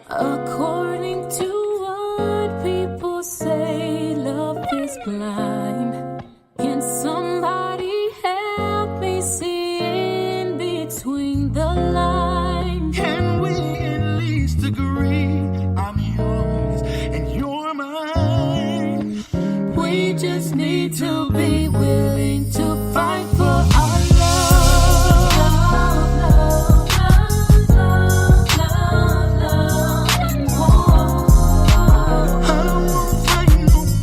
According to what people say, love is blind. Can somebody help me see in between the lines? Can we at least agree I'm yours and you're mine? We just need to be willing to fight for our love. I don't wanna fight no more.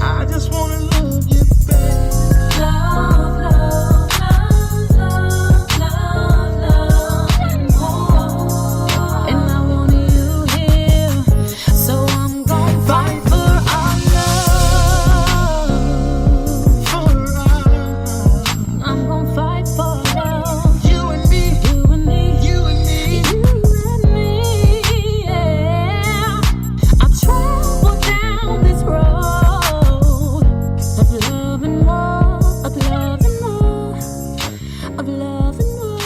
I just wanna love you back. And I want you here, so I'm gonna fight for our love. I'm gonna fight for love. You and me, You and me, you and me. you and me, yeah. I travel down this road of love and war, of love and war, of love and war,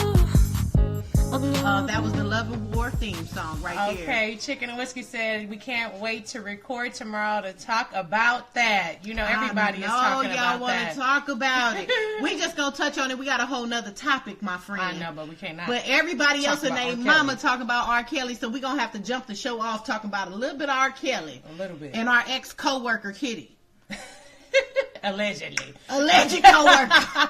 of love. That was the Love and War theme song right there. Okay, Chicken and Whiskey said we can't wait to record tomorrow to talk about that. You know, everybody is talking y'all about want that. to talk about it. We just gonna touch on it. We got a whole nother topic, my friend. I know, but we can't not. But everybody talk else and about their R. Kelly. mama talk about R. Kelly, so we're gonna have to jump the show off talking about a little bit of R. Kelly. A little bit. And our ex co-worker Kitty. Allegedly. Alleged co-worker.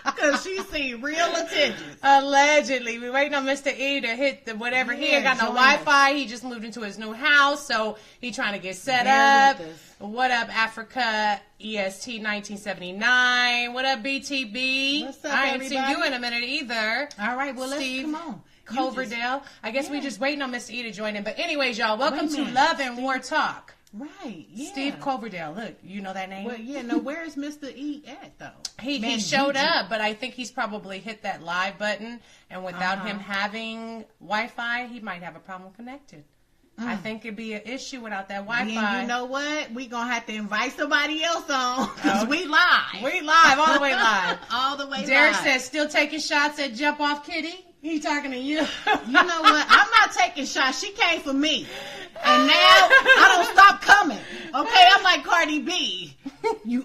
Because she seemed real attention. Allegedly. We waiting on Mr. E to hit the whatever. He ain't got no join us. Wi-Fi. He just moved into his new house, so he trying to get set Bear up. with us. What up, Africa EST 1979? What up, BTB? What's up, I ain't seen everybody? you in a minute either. All right, well, let's Steve come on. Coverdale. I guess we Yeah. just waiting on Mr. E to join in. But anyways, y'all, welcome Wait a to minute. Love and War Talk. Right, yeah. Steve Coverdale. Look, you know that name? Well, yeah, no, where's Mr. E at, though? He Man, showed Gigi. up, but I think he's probably hit that live button, and without him having Wi-Fi, he might have a problem connected. I think it'd be an issue without that Wi-Fi. And you know what? We gonna have to invite somebody else on because we live. We live, all the way live. all the way Derek live. says, still taking shots at Jump Off Kitty? He talking to you. You know what? I'm not taking shots. She came for me. And now I don't stop coming. Okay? I'm like Cardi B.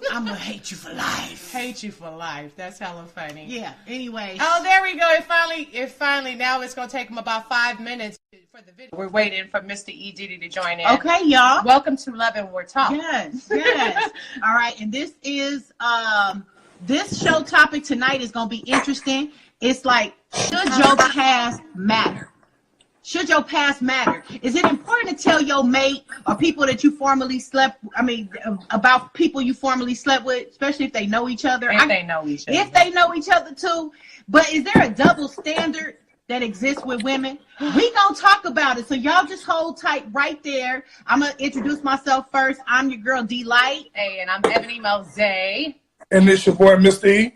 I'm gonna hate you for life. Hate you for life. That's hella funny. Yeah. Anyway. Oh, there we go. It finally, now it's going to take him about 5 minutes for the video. We're waiting for Mr. E. Diddy to join in. Okay, y'all. Welcome to Love and War Talk. Yes, yes. All right, and this is this show topic tonight is gonna be interesting. It's like, should your past matter? Should your past matter? Is it important to tell your mate or people that you formerly slept? About people you formerly slept with, especially if they know each other. If they know each other. If they know each other too. But is there a double standard that exists with women? We gonna talk about it. So y'all just hold tight right there. I'm gonna introduce myself first. I'm your girl D-Light. Hey, and I'm Ebony Mosey. And this your boy, Mr. E.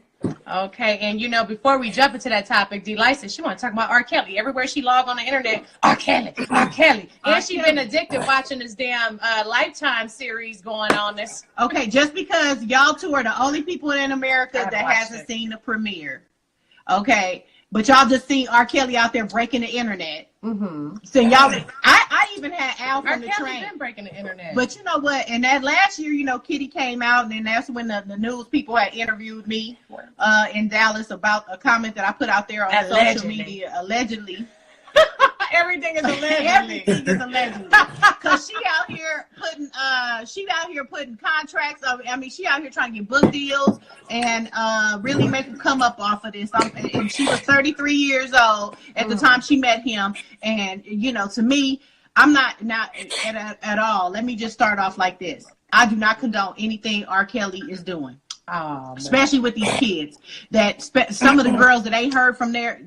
Okay, and you know, before we jump into that topic, D-Light says she want to talk about R. Kelly. Everywhere she log on the internet, R. Kelly, R. Kelly. And she been addicted watching this damn Lifetime series going on. This. Okay, just because y'all two are the only people in America I've that watched hasn't it. seen the premiere. Okay, but y'all just seen R. Kelly out there breaking the internet. Mm-hmm. So y'all, I even had Al R. from the Kelly train. been breaking the internet. But you know what? And that last year, you know, Kitty came out, and then that's when the news people had interviewed me in Dallas about a comment that I put out there on social Allegedly. media. Allegedly. Everything is allegedly. Everything is allegedly. Because she out here putting contracts of, she out here trying to get book deals and really make them come up off of this. And she was 33 years old at the time she met him. And, you know, to me, I'm not at all. Let me just start off like this. I do not condone anything R. Kelly is doing. Oh, Especially with these kids. Some of the girls that ain't heard from their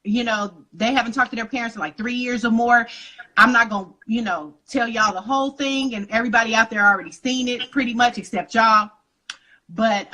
you know, they haven't talked to their parents in like 3 years or more. I'm not going to, you know, tell y'all the whole thing, and everybody out there already seen it pretty much except y'all. But,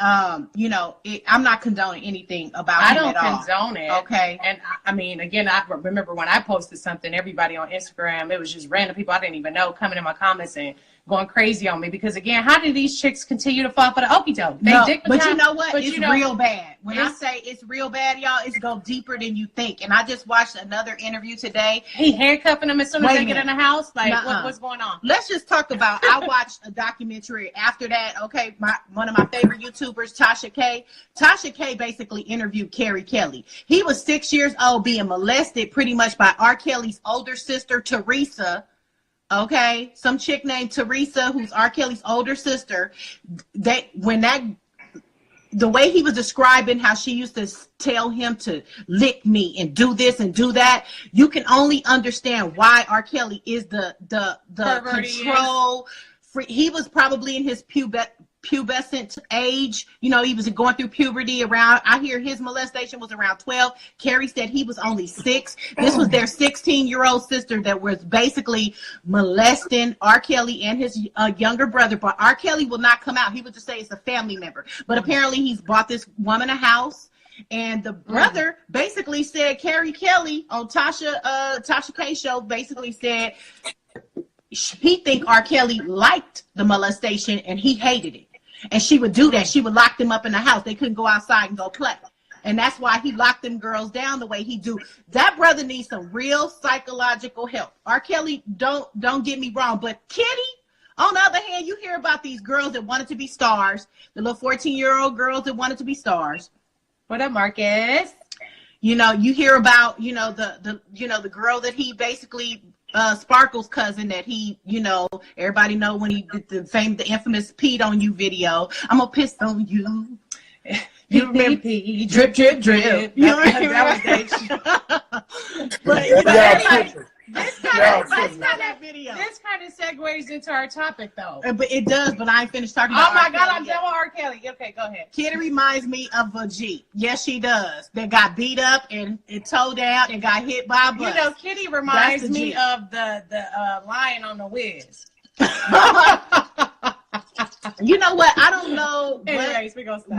you know, I'm not condoning anything about I him don't at all. condone it. Okay. And I mean, again, I remember when I posted something, everybody on Instagram, it was just random people I didn't even know coming in my comments and going crazy on me because again, how do these chicks continue to fall for the okie doke? They dick but you know what? but It's you know, real bad. When I say it's real bad, y'all, it's go deeper than you think. And I just watched another interview today. he handcuffing them as soon as they get in the house. Like, Nuh-uh. what's going on? Let's just talk about. I watched a documentary after that. Okay, one of my favorite YouTubers, Tasha K. Tasha K. basically interviewed Carrie Kelly. He was 6 years old, being molested pretty much by R. Kelly's older sister, Teresa. Okay, some chick named Teresa, who's R. Kelly's older sister. The way he was describing how she used to tell him to lick me and do this and do that, you can only understand why R. Kelly is the control freak. He was probably in his pubescent age. You know, he was going through puberty around, I hear his molestation was around 12. Carrie said he was only 6. This was their 16-year-old sister that was basically molesting R. Kelly and his younger brother. But R. Kelly will not come out. He would just say it's a family member. But apparently he's bought this woman a house. And the brother basically said, Carrie Kelly on Tasha K show basically said he think R. Kelly liked the molestation and he hated it. And she would do that. She would lock them up in the house. They couldn't go outside and go play. And that's why he locked them girls down the way he do. That brother needs some real psychological help. R. Kelly, don't get me wrong, but Kitty, on the other hand, you hear about these girls that wanted to be stars, the little 14-year-old girls that wanted to be stars. What up, Marcus? You know, you hear about, the girl that he basically Sparkle's cousin that he, everybody know when he did the infamous peed on you video. I'm gonna piss on you. You remember drip, drip, drip. You remember that was this kind of segues into our topic though. But it does, but I ain't finished talking about my God, I'm done with R. Kelly. Okay, go ahead. Kitty reminds me of a Jeep. Yes, she does. That got beat up and towed down and got hit by a bus. You know, Kitty reminds me of the lion on the Wiz. You know what? I don't know. Anyways, we're gonna stop.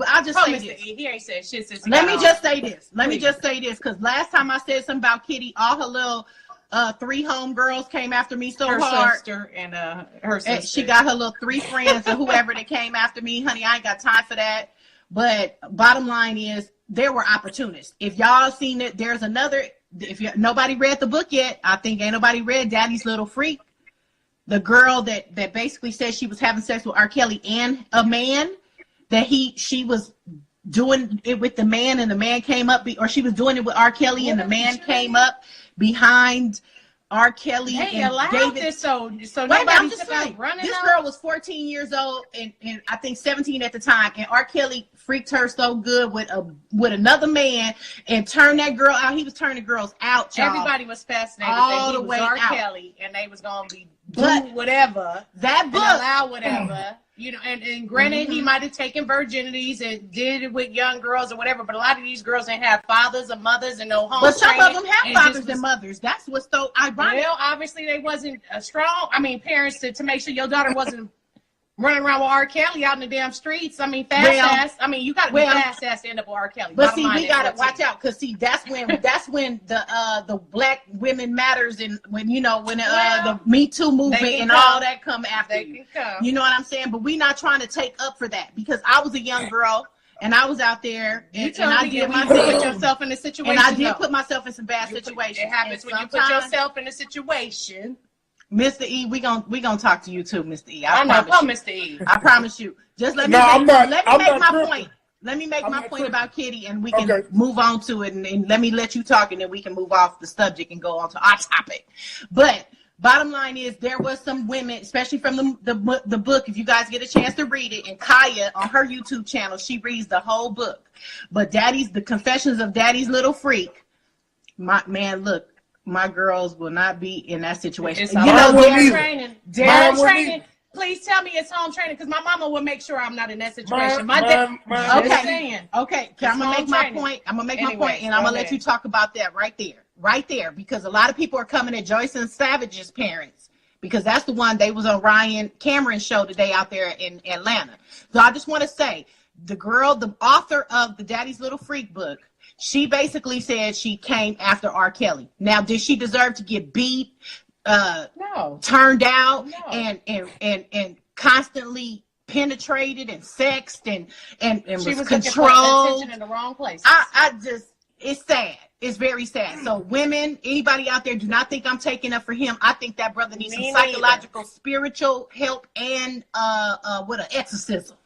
I'll just say this. He ain't said shit since. Let me just say this, because last time I said something about Kitty, all her little 3 homegirls came after me so hard. Her sister and her sister. And she got her little 3 friends or whoever that came after me. Honey, I ain't got time for that. But bottom line is, there were opportunists. If y'all seen it, there's another. Nobody read the book yet, I think ain't nobody read Daddy's Little Freak. The girl that basically said she was having sex with R. Kelly and a man, that she was doing it with the man and the man came up, or she was doing it with R. Kelly and the man came up behind R. Kelly. They and allowed David. this, so Wait, nobody I'm just saying, running this out? girl was 14 years old and I think 17 at the time, and R. Kelly freaked her so good with another man and turned that girl out. He was turning girls out, y'all. Everybody was fascinated all that the he way was R. out. Kelly, and they was gonna be But do whatever, that book, and allow whatever. And granted, he might have taken virginities and did it with young girls or whatever, but a lot of these girls ain't have fathers or mothers and no home. But some of them have and fathers and mothers. That's what's so ironic. Well, obviously they wasn't strong. I mean, parents to make sure your daughter wasn't running around with R. Kelly out in the damn streets. I mean, fast ass. I mean, you got to be fast ass to end up with R. Kelly. But see, we got to watch out, because see, that's when the Black Women Matters and when the Me Too movement and all that come after you. You know what I'm saying? But we not trying to take up for that, because I was a young girl and I was out there and I did my thing. Put yourself in a situation. And I did put myself in some bad situations. It happens when you put yourself in a situation. Mr. E, we gonna talk to you too, Mr. E. I know, Mr. E. I promise you. Just let me make my point. Let me make my point about Kitty, and we can move on to it, and let me let you talk, and then we can move off the subject and go on to our topic. But bottom line is, there was some women, especially from the book, if you guys get a chance to read it, and Kaya on her YouTube channel, she reads the whole book. But the Confessions of Daddy's Little Freak, look, my girls will not be in that situation. It's home training. Training. Please tell me it's home training, because my mama will make sure I'm not in that situation. Okay. I'm gonna make my point. I'm gonna make my point, and I'm gonna let you talk about that right there, because a lot of people are coming at Joyce and Savage's parents, because that's the one, they was on Ryan Cameron's show today out there in Atlanta. So I just want to say, the author of the Daddy's Little Freak book, she basically said she came after R. Kelly. Now, did she deserve to get beat, No. turned out No. and constantly penetrated and sexed and She was was looking for controlled. attention in the wrong place. I just, it's sad. It's very sad. So women, anybody out there, do not think I'm taking up for him. I think that brother needs Me some neither. psychological, spiritual help and with an exorcism.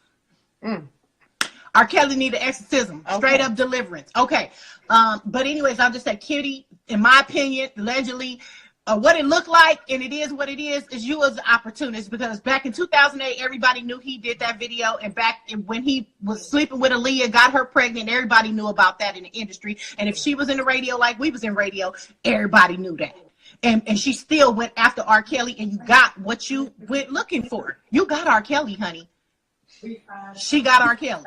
R. Kelly need an exorcism, straight up deliverance. Okay. But anyways, I'll just say, Kitty, in my opinion, allegedly, what it looked like, and it is what it is you as an opportunist, because back in 2008, everybody knew he did that video, and back when he was sleeping with Aaliyah, got her pregnant, everybody knew about that in the industry, and if she was in the radio like we was in radio, everybody knew that. And she still went after R. Kelly, and you got what you went looking for. You got R. Kelly, honey. She got R. Kelly.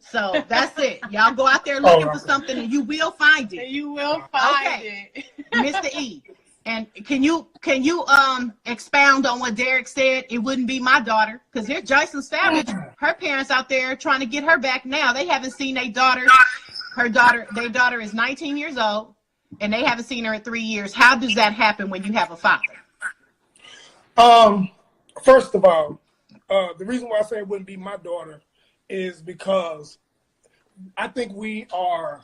So that's it. Y'all go out there looking for something, and you will find it. You will find it. Mr. E. And can you expound on what Derek said? It wouldn't be my daughter, because here's Jason Savage. Her parents out there trying to get her back now. They haven't seen their daughter. Their daughter is 19 years old, and they haven't seen her in 3 years. How does that happen when you have a father? First of all, the reason why I say it wouldn't be my daughter is because I think we are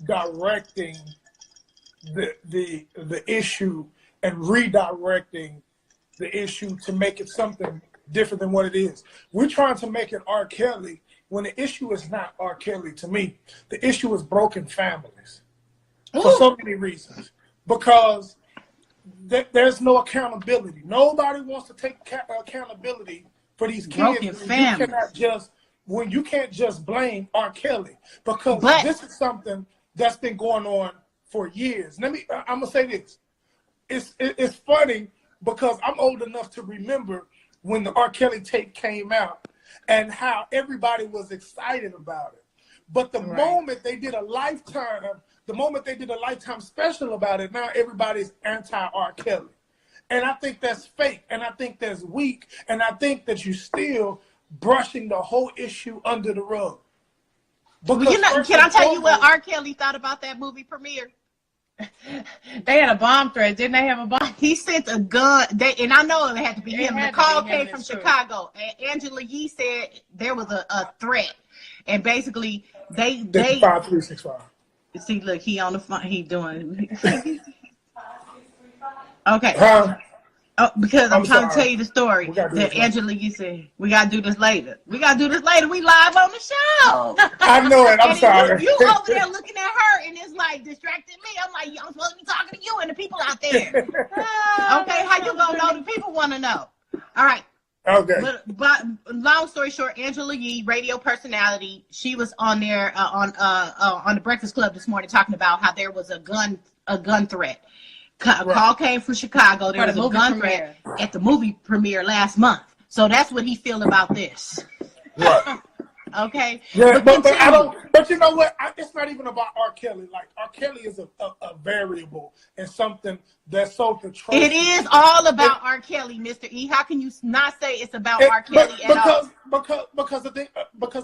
directing the issue and redirecting the issue to make it something different than what it is. We're trying to make it R. Kelly when the issue is not R. Kelly to me. The issue is broken families for so many reasons. Because there's no accountability. Nobody wants to take accountability for these kids. Broken families. You can't just blame R. Kelly, because this is something that's been going on for years. I'm gonna say this. It's funny because I'm old enough to remember when the R. Kelly tape came out and how everybody was excited about it. But the moment they did a Lifetime special about it, now everybody's anti-R. Kelly. And I think that's fake, and I think that's weak, and I think that you're still brushing the whole issue under the rug. Can I tell you what R. Kelly thought about that movie premiere? They had a bomb threat. Didn't they have a bomb? He sent a gun. And I know it had to be him. The call came from Chicago. And Angela Yee said there was a threat. And basically, they 5365. See, look, he on the phone. He doing. Okay. Because I'm trying to tell you the story that Angela Yee said. We got to do this later. We live on the show. I know it. I'm sorry. You over there looking at her, and it's like distracting me. I'm like, I'm supposed to be talking to you and the people out there. Okay, how you gonna know? The people want to know. All right. Okay. But long story short, Angela Yee, radio personality, she was on there on the Breakfast Club this morning talking about how there was a gun threat. Call came from Chicago. There was a gun threat at the movie premiere last month. So that's what he feel about this. Right. Okay. Yeah, but I don't. But you know what? It's not even about R. Kelly. Like, R. Kelly is a variable and something that's so controlled. It is all about R. Kelly, Mr. E. How can you not say it's about R. Kelly at all? Because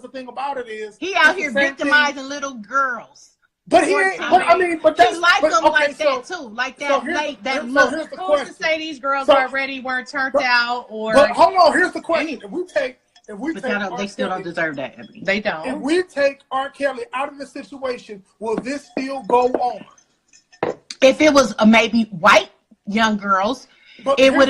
the thing about it is he out here victimizing little girls. But he ain't. But I mean, but that's he like them okay, like that too, like that. Look. Here's the Who's question. to say these girls already weren't turned out or? But hold on. Here's the question. If we take they still don't deserve that. They don't. If we take R. Kelly out of the situation, will this still go on? If it was maybe white young girls, it would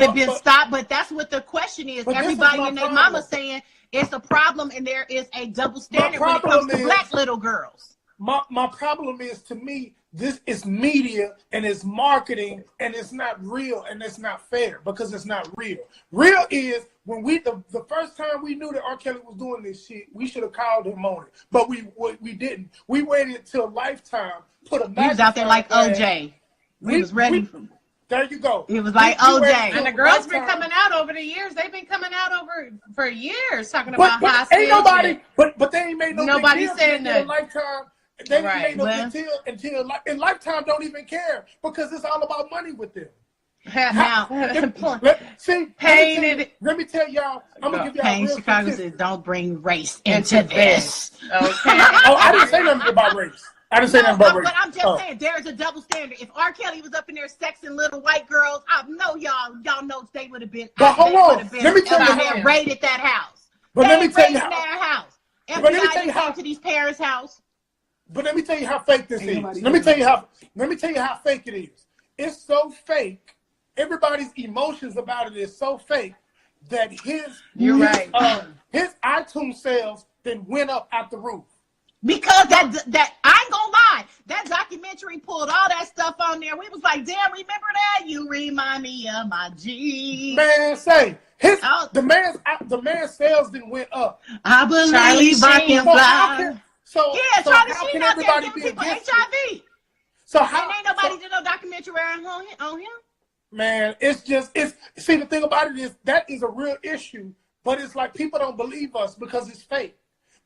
have been stopped. But that's what the question is. Everybody and their mama saying it's a problem, and there is a double standard when it comes to black little girls. My problem is, to me, this is media and it's marketing, and it's not real and it's not fair because it's not real. Real is when the first time we knew that R. Kelly was doing this shit, we should have called him on it, but we didn't. We waited till Lifetime put a. He was out there like OJ. We was ready. There you go. It was like OJ. And the girls been coming out over the years. They've been coming out for years talking about hostage. Ain't nobody. But they ain't made no. Nobody said that. Lifetime. They ain't made no until Lifetime don't even care because it's all about money with them. Now, let me tell y'all. I'm gonna give y'all Payne, a real Chicago statistic. says, don't bring race into this. Okay. I didn't say nothing about race. I didn't say nothing about rape. But I'm just saying there's a double standard. If R. Kelly was up in there sexing little white girls, I know y'all know they would have been. But hold on, let me tell you how raided that house. But let me tell you how. That house. But let me tell FBI you how to these parents' house. But let me tell you how fake this is. Let me tell you how fake it is. It's so fake. Everybody's emotions about it is so fake that his iTunes sales then went up out the roof. Because that I ain't gonna lie, that documentary pulled all that stuff on there. We was like, damn, remember that? You remind me of my G. Man, say the man's sales then went up. I believe I can fly. Charlie Sheen out there giving people HIV. So how? And ain't nobody did no documentary on him. Man, see, the thing about it is that is a real issue, but it's like people don't believe us because it's fake.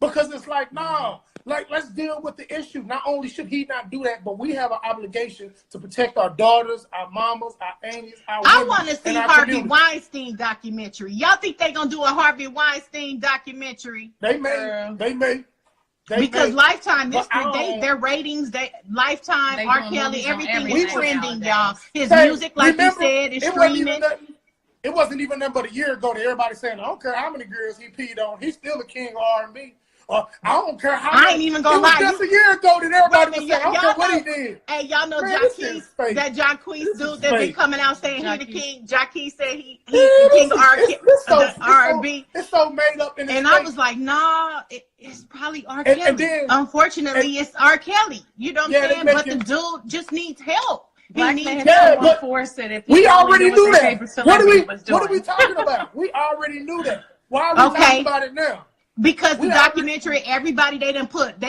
Because it's like, no, like let's deal with the issue. Not only should he not do that, but we have an obligation to protect our daughters, our mamas, our aunties, our women. I want to see Harvey Weinstein documentary. Y'all think they gonna do a Harvey Weinstein documentary? They may. Because Lifetime, their ratings, Lifetime, R. Kelly, everything is trending, y'all. His music, like you said, is streaming. It wasn't even nothing but a year ago that everybody saying, I don't care how many girls he peed on, he's still the king of R&B. I don't care how. I ain't even gonna lie. It was just a year ago that everybody was saying, I don't care what he did. Hey, y'all know Jacquees, that Jacquees dude that be coming out saying he the king. Jacquees said he's the king of R&B. It's so made up. And I was like, nah, it's probably R. Kelly. And then, unfortunately, it's R. Kelly. You know what I'm saying? But the dude just needs help. We already knew that. What are we talking about? We already knew that. Why are we talking about it now? Because the documentary, everybody they done put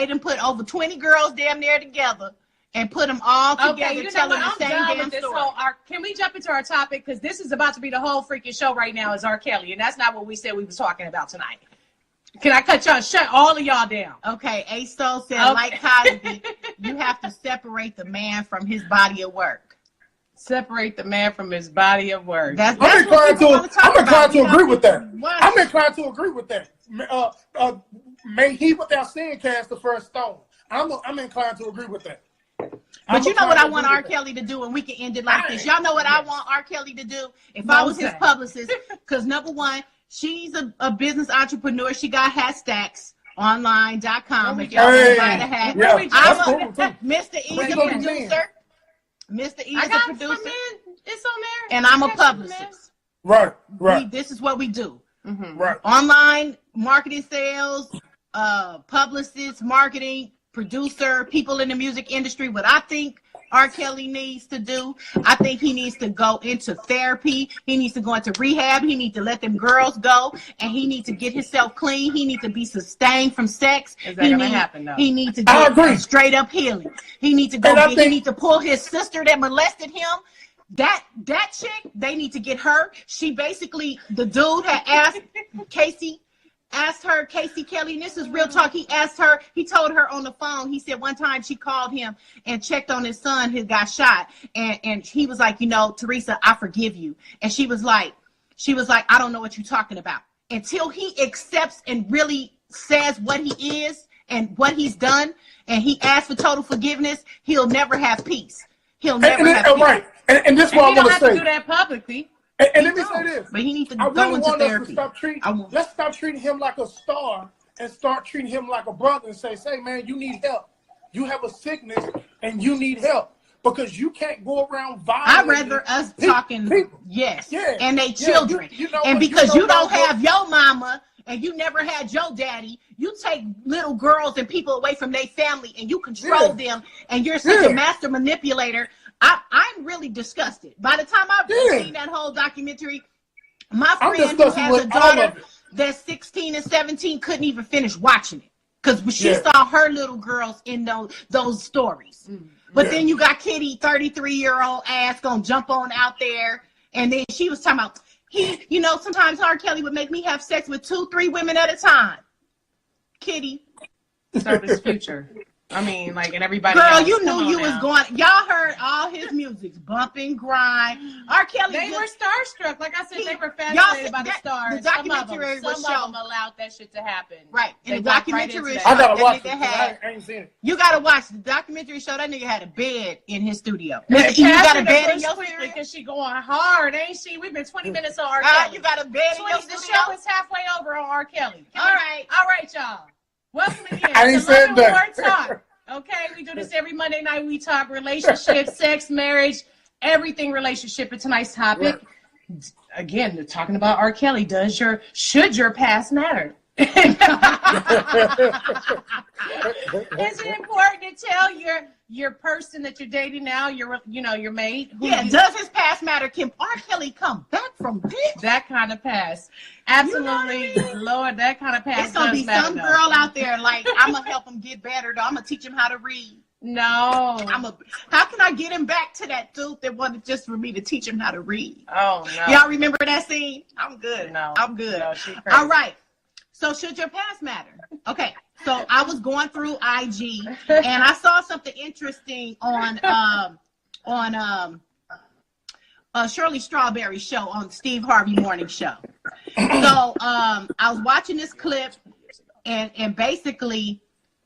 over 20 girls damn near together and put them all together telling the same damn story. Can we jump into our topic? Because this is about to be the whole freaking show right now is R. Kelly, and that's not what we said we was talking about tonight. Can I shut all of y'all down? Okay, A-Soul said, like Cosby, you have to separate the man from his body of work. Separate the man from his body of work. I'm inclined to agree with that. I'm inclined to agree with that. May he without sin cast the first stone. I'm inclined to agree with that. But you know what I want R. Kelly to do, and we can end it like this. Y'all know what I want R. Kelly to do if I was his publicist? Because number one, she's a business entrepreneur. She got Hatstacks online.com. If y'all want to buy the hat. Mr. E's a producer. Mr. E is a producer. It's on there. And I'm a publicist. Right. This is what we do. Mm-hmm. Right. Online marketing, sales, publicist, marketing, producer, people in the music industry. What I think R. Kelly needs to do, I think he needs to go into therapy. He needs to go into rehab. He needs to let them girls go, and he needs to get himself clean. He needs to be sustained from sex. Is that gonna happen though? He needs to get straight up healing. He needs to go. He needs to pull his sister that molested him. That chick, they need to get her. She basically, the dude had asked Casey Kelly, and this is real talk. He asked her, he told her on the phone, he said one time she called him and checked on his son who got shot. And he was like, Teresa, I forgive you. And she was like, I don't know what you're talking about. Until he accepts and really says what he is and what he's done, and he asks for total forgiveness, he'll never have peace. He'll never have peace. Right. And this is what I want to say. He don't have to do that publicly. And let me say this. But he needs to go into therapy. Let's stop treating him like a star and start treating him like a brother and say, man, you need help. You have a sickness and you need help. Because you can't go around violating. I'd rather us talking, people. Yes, yeah. And they children. And because you don't have your mama and you never had your daddy, you take little girls and people away from their family and you control them, and you're such a master manipulator. I'm really disgusted. By the time I've seen that whole documentary, my friend who has a daughter that's 16 and 17 couldn't even finish watching it because she saw her little girls in those stories. But then you got Kitty, 33-year-old ass, gonna jump on out there, and then she was talking about sometimes R. Kelly would make me have sex with 2-3 women at a time. Kitty. So this future. I mean, like, and everybody Girl, else. you Come knew on you now. was going. Y'all heard all his music, bumping, grind. R. Kelly. They were starstruck. Like I said, they were Y'all fascinated said by the that- stars. the documentary some was of shown. them allowed that shit to happen. Right. They In the walked right documentary into show, I that. gotta that watch nigga it. 'Cause had. I ain't seen it. You gotta watch the documentary show. That nigga had a bed in his studio. Man, Mr. E, you got a passing the bed in bush your quickly studio? because she going hard, ain't she? We've been 20 minutes on R. Kelly. You got a bed in your 20, the studio? show is halfway over on R. Kelly. All right. All right, y'all. Welcome again. I ain't to said Love and War that. Talk. Okay, we do this every Monday night. We talk relationships, sex, marriage, everything relationship. And tonight's topic, again, they're talking about R. Kelly. Should your past matter? Is it important to tell your person that you're dating now, your mate? Yeah, does his past matter? Can R. Kelly come back from this? That kind of past. Absolutely, You know what I mean? Lord, that kind of past. It's gonna does be matter, some though. girl out there like, I'm gonna help him get better, though. I'm gonna teach him how to read. No. How can I get him back to that dude that wanted just for me to teach him how to read? Oh no. Y'all remember that scene? I'm good. No. I'm good. No, she crazy. All right. So should your past matter? Okay. So I was going through IG and I saw something interesting on Shirley Strawberry's show on Steve Harvey Morning Show. So I was watching this clip and basically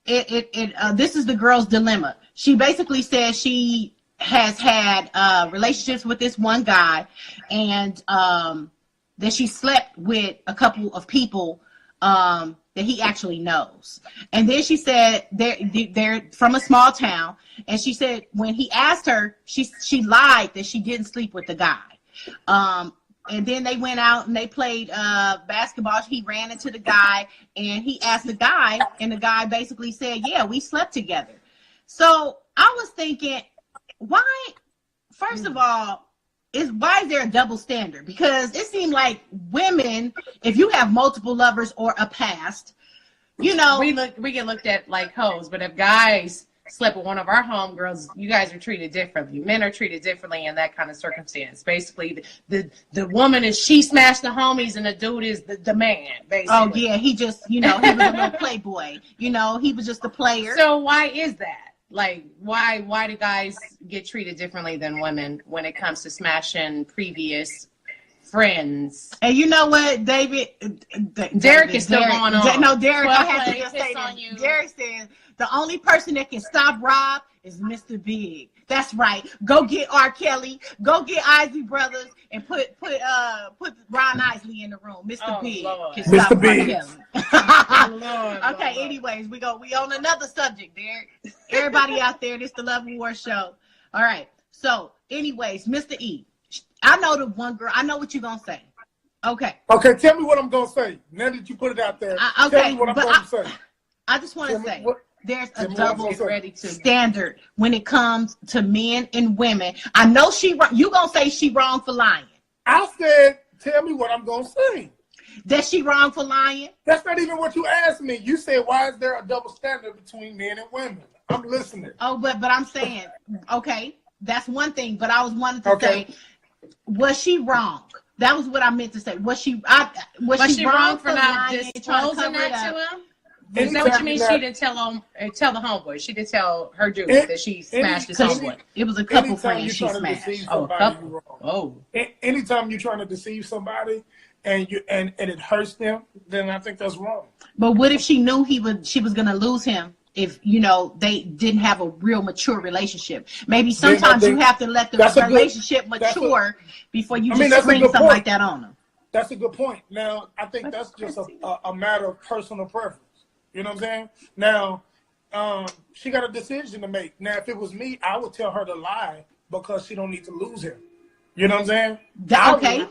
this is the girl's dilemma. She basically says she has had relationships with this one guy and that she slept with a couple of people that he actually knows. And then she said they're from a small town. And she said when he asked her, she lied that she didn't sleep with the guy. And then they went out and they played basketball. He ran into the guy and he asked the guy, and the guy basically said, yeah, we slept together. So I was thinking, first of all, why is there a double standard? Because it seemed like women, if you have multiple lovers or a past, we get looked at like hoes. But if guys slept with one of our homegirls, you guys are treated differently. Men are treated differently in that kind of circumstance. Basically, the woman she smashed the homies, and the dude is the man. Basically. Oh yeah, he just he was a little playboy. He was just a player. So why is that? Like, why do guys get treated differently than women when it comes to smashing previous friends? And you know what, David? Derek is still going on. No, Derek, I have to Play, just say on this. you. Derek says the only person that can stop Rob is Mr. Big. That's right. Go get R. Kelly. Go get Isley Brothers and put Ron Isley in the room. Mr. Big Lord. can stop Mr. Big. R. Kelly. Lord, Okay, Lord. anyways, we on another subject, Derek. Everybody out there, this the Love and War show. All right. So, anyways, Mr. E, I know the one girl. I know what you're gonna say. Okay. Okay, tell me what I'm gonna say. Now that you put it out there, tell me what I'm gonna say. I just want to say there's a tell me what I'm double gonna say. Ready to standard when it comes to men and women. I know you gonna say she wrong for lying. I said, tell me what I'm gonna say. That she wrong for lying? That's not even what you asked me. You said, why is there a double standard between men and women? I'm listening. Oh, but I'm saying, okay, that's one thing. But I was wanting to Okay. say, was she wrong? That was what I meant to say. Was she wrong for not lying and trying disclosing cover it that up? to him? Is that what you mean? She didn't tell the homeboy. She didn't tell her dude that she smashed his homeboy. It was a couple Anytime friends you're she trying to smashed. deceive Oh, somebody, couple. you're wrong. Oh. Anytime you're trying to deceive somebody and it hurts them, then I think that's wrong. But what if she knew she was gonna lose him if they didn't have a real mature relationship? Maybe sometimes you have to let the relationship mature before you just spring something like that on them. That's a good point. Now, I think that's just a matter of personal preference. You know what I'm saying? Now, she got a decision to make. Now, if it was me, I would tell her to lie because she don't need to lose him. You know what I'm saying?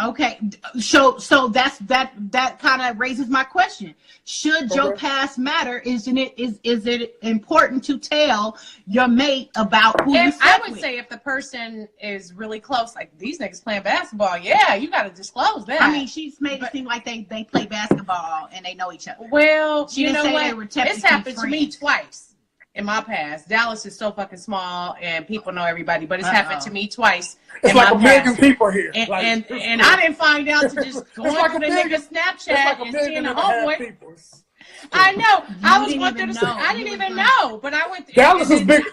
Okay. So that kind of raises my question. Should your past matter? Is it important to tell your mate about who you slept I would with? say if the person is really close, like these niggas playing basketball, yeah, you got to disclose that. I mean, she's made it seem like they play basketball and they know each other. Well, She you didn't know say what? they were technically This happened to me friends. twice in my past. Dallas is so fucking small and people know everybody, but it's happened to me twice. It's in like my a million past. people here. And I didn't find out to just going like through a the million- nigga's Snapchat It's like a and million seeing and the a half homeboy. people. I know. I was didn't going even through the. know. I didn't even know, but I went. Dallas is big.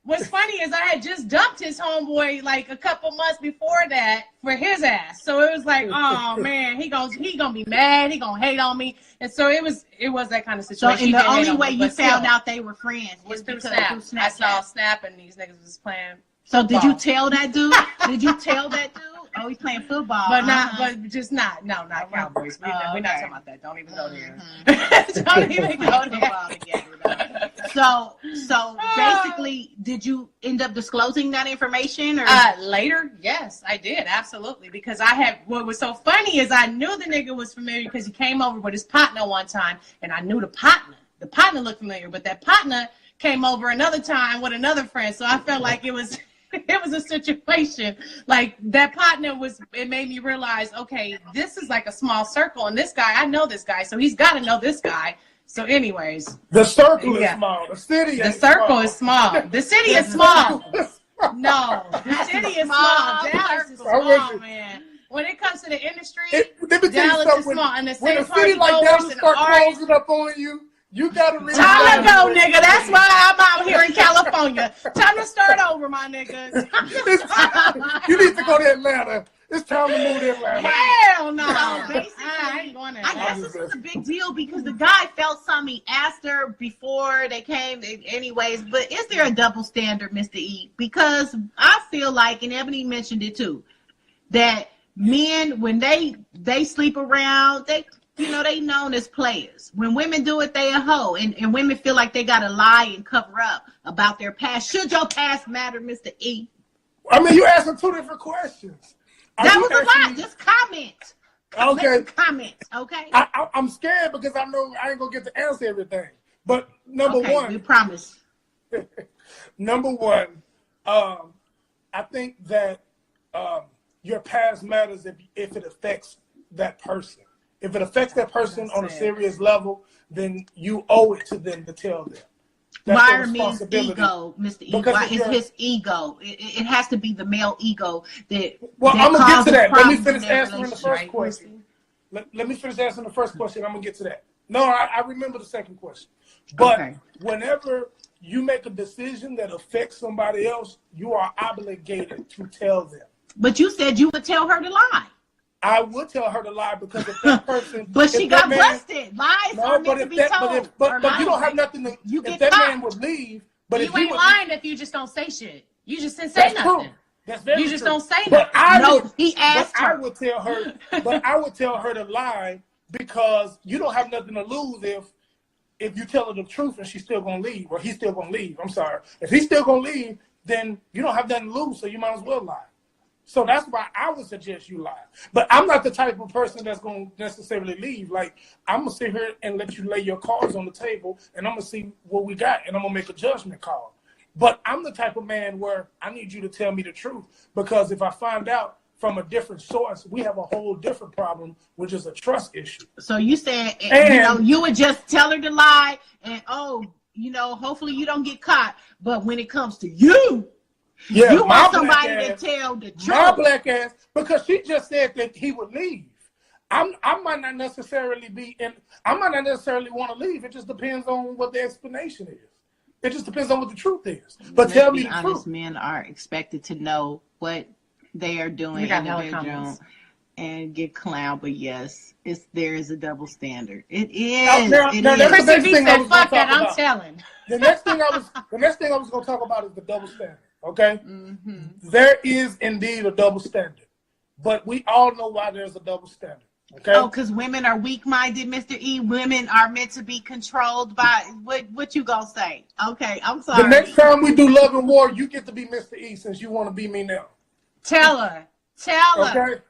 What's funny is I had just dumped his homeboy like a couple months before that for his ass. So it was like, oh man, he gonna be mad. He gonna hate on me. And so it was that kind of So, situation. and the only way you found out they were friends was through because Snap. I saw Snap and these niggas was playing. So football. did you tell that dude? Did you tell that dude? Oh, he's playing football. But not not Cowboys. We're not talking about that. Don't even go there. Don't even go there. So basically, did you end up disclosing that information? Or later, yes, I did, absolutely. Because what was so funny is I knew the nigga was familiar because he came over with his partner one time, and I knew the partner. The partner looked familiar, but that partner came over another time with another friend, so I felt like it was a situation like that partner it made me realize, okay, this is like a small circle, and this guy, I know this guy, so he's got to know this guy. So anyways, the circle is small. The city is small. The city is small. No, the city is small. Dallas is small, man. When it comes to the industry, Dallas is small. And the when same a city like Dallas start closing up on you, you gotta really time to go, nigga. That's why I'm out here in California. Time to start over, my nigga. You need to go to Atlanta. It's time to move to Atlanta. Hell no. Basically, I ain't going there. I guess this is a big deal because the guy felt something. He asked her before they came anyways, but is there a double standard, Mr. E? Because I feel like, and Ebony mentioned it too, that men, when they sleep around, they known as players. When women do it, they a hoe. And women feel like they got to lie and cover up about their past. Should your past matter, Mr. E? I mean, you asking two different questions. That was a lot. Just comment. Okay. Comment, okay? I'm scared because I know I ain't going to get to answer everything. But number one. We promise. Number one, I think that your past matters if it affects that person. If it affects that person on a serious level, then you owe it to them to tell them. Why means ego, Mr. E? Because why is his ego? It has to be the male ego that. Well, that I'm gonna get to that. Let me finish in their answering the first question. Let me finish answering the first question. I'm gonna get to that. No, I remember the second question. But whenever you make a decision that affects somebody else, you are obligated to tell them. But you said you would tell her to lie. I would tell her to lie because if that person, but she got busted. Lies are meant to be told. But you don't have nothing to. If that man would leave, but you if ain't lying if you just don't say shit. You just didn't say nothing. True. That's very You just true. don't say nothing. He asked her. I would tell her, but I would tell her to lie because you don't have nothing to lose if you tell her the truth and she's still gonna leave or he's still gonna leave. I'm sorry. If he's still gonna leave, then you don't have nothing to lose, so you might as well lie. So that's why I would suggest you lie. But I'm not the type of person that's going to necessarily leave. Like, I'm going to sit here and let you lay your cards on the table, and I'm going to see what we got, and I'm going to make a judgment call. But I'm the type of man where I need you to tell me the truth, because if I find out from a different source, we have a whole different problem, which is a trust issue. So you said, you would just tell her to lie, and, hopefully you don't get caught. But when it comes to you, you want somebody to tell the truth. My black ass, because she just said that he would leave. I might not necessarily want to leave. It just depends on what the explanation is. It just depends on what the truth is. But tell me the truth. Honest, men are expected to know what they are doing in the bedroom and get clowned. But yes, there is a double standard. It is. Chrissy B said, "Fuck that, I'm telling." The next thing I was going to talk about is the double standard. Okay, There is indeed a double standard, but we all know why there's a double standard. Okay. Oh, because women are weak-minded, Mr. E. Women are meant to be controlled by what you gonna say? Okay, I'm sorry. The next time we do Love and War, you get to be Mr. E since you want to be me now. Tell her. Okay. Tell her.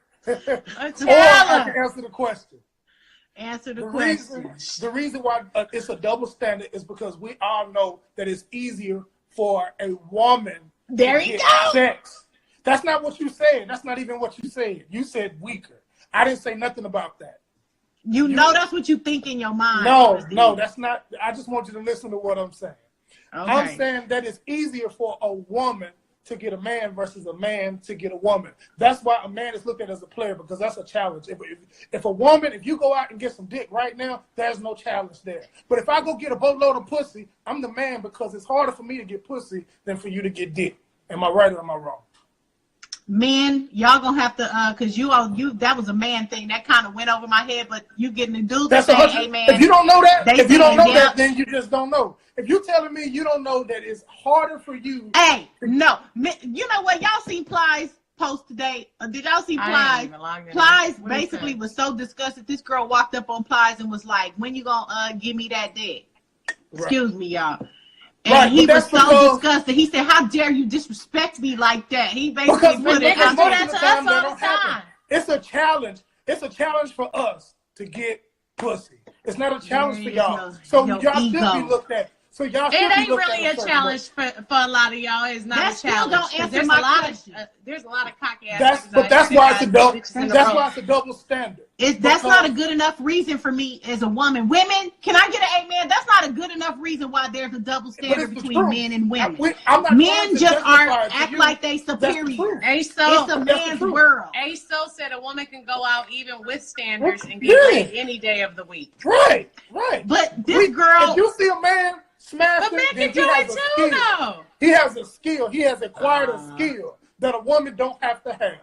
I can answer the question. Answer the question. The reason why it's a double standard is because we all know that it's easier for a woman to get sex. That's not what you said. That's not even what you said. You said weaker. I didn't say nothing about that. You know that's what you think in your mind. No, that's not. I just want you to listen to what I'm saying. Okay. I'm saying that it's easier for a woman to get a man versus a man to get a woman. That's why a man is looked at as a player, because that's a challenge. If a woman, if you go out and get some dick right now, there's no challenge there. But if I go get a boatload of pussy, I'm the man, because it's harder for me to get pussy than for you to get dick. Am I right or am I wrong? Men, y'all gonna have to, cause you that was a man thing that kind of went over my head, but you getting the dudes that say, hey man. If you don't know that, yeah. then you just don't know. If you telling me you don't know that it's harder for you. Hey, no, you know what? Y'all seen Plies post today? Did y'all see Plies? Plies basically was so disgusted. This girl walked up on Plies and was like, "When you gonna give me that dick?" Right. Excuse me, y'all. And he was so disgusted. He said, "How dare you disrespect me like that?" He basically put it out there. To us all the time. It's a challenge. It's a challenge for us to get pussy. It's not a challenge for y'all. So y'all should be looked at. So y'all should it ain't really a challenge for a lot of y'all. It's not a challenge. Don't answer my question. There's a lot of cocky ass. That's why it's a double. That's why it's a double standard. That's not a good enough reason for me as a woman. Women, can I get an amen? That's not a good enough reason why there's a double standard between men and women. Men just act like they superior. It's a man's world. ASO said a woman can go out even with standards and get laid any day of the week. Right. But this girl, if you see a man smash but men can do it too, though. He has a skill. He has acquired a skill that a woman don't have to have.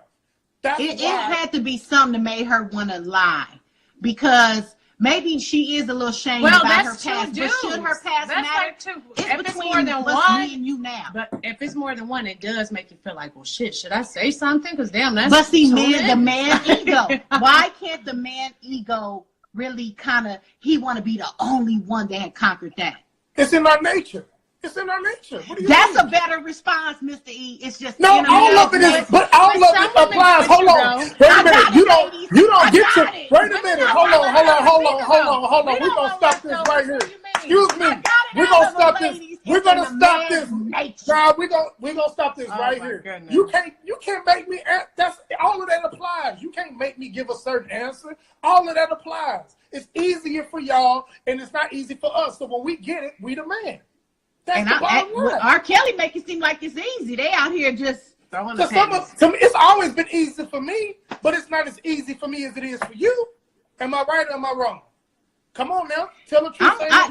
It had to be something that made her want to lie, because maybe she is a little ashamed about her past. But should her past matter? It's between me and you now. But if it's more than one, it does make you feel like, well, shit, should I say something? Because damn, that's. But see, the man ego. Why can't the man ego really kind of? He want to be the only one that had conquered that. It's in our nature. It's in our nature. What do you That's mean? a better response, Mr. E. It's just all of it is, but all of it applies. Hold on, wait a minute. You don't get to. Wait a minute. Hold on. We're gonna stop this right here. Excuse me. We're gonna stop this. We're gonna stop this. Nah, we're gonna stop this right here. Goodness. You can't make me. That's all of that applies. You can't make me give a certain answer. All of that applies. It's easier for y'all, and it's not easy for us. So when we get it, we the man. That's the bottom line. R. Kelly make it seem like it's easy. They out here just throwing the panties. It's always been easy for me, but it's not as easy for me as it is for you. Am I right or am I wrong? Come on now, tell the truth. I'm not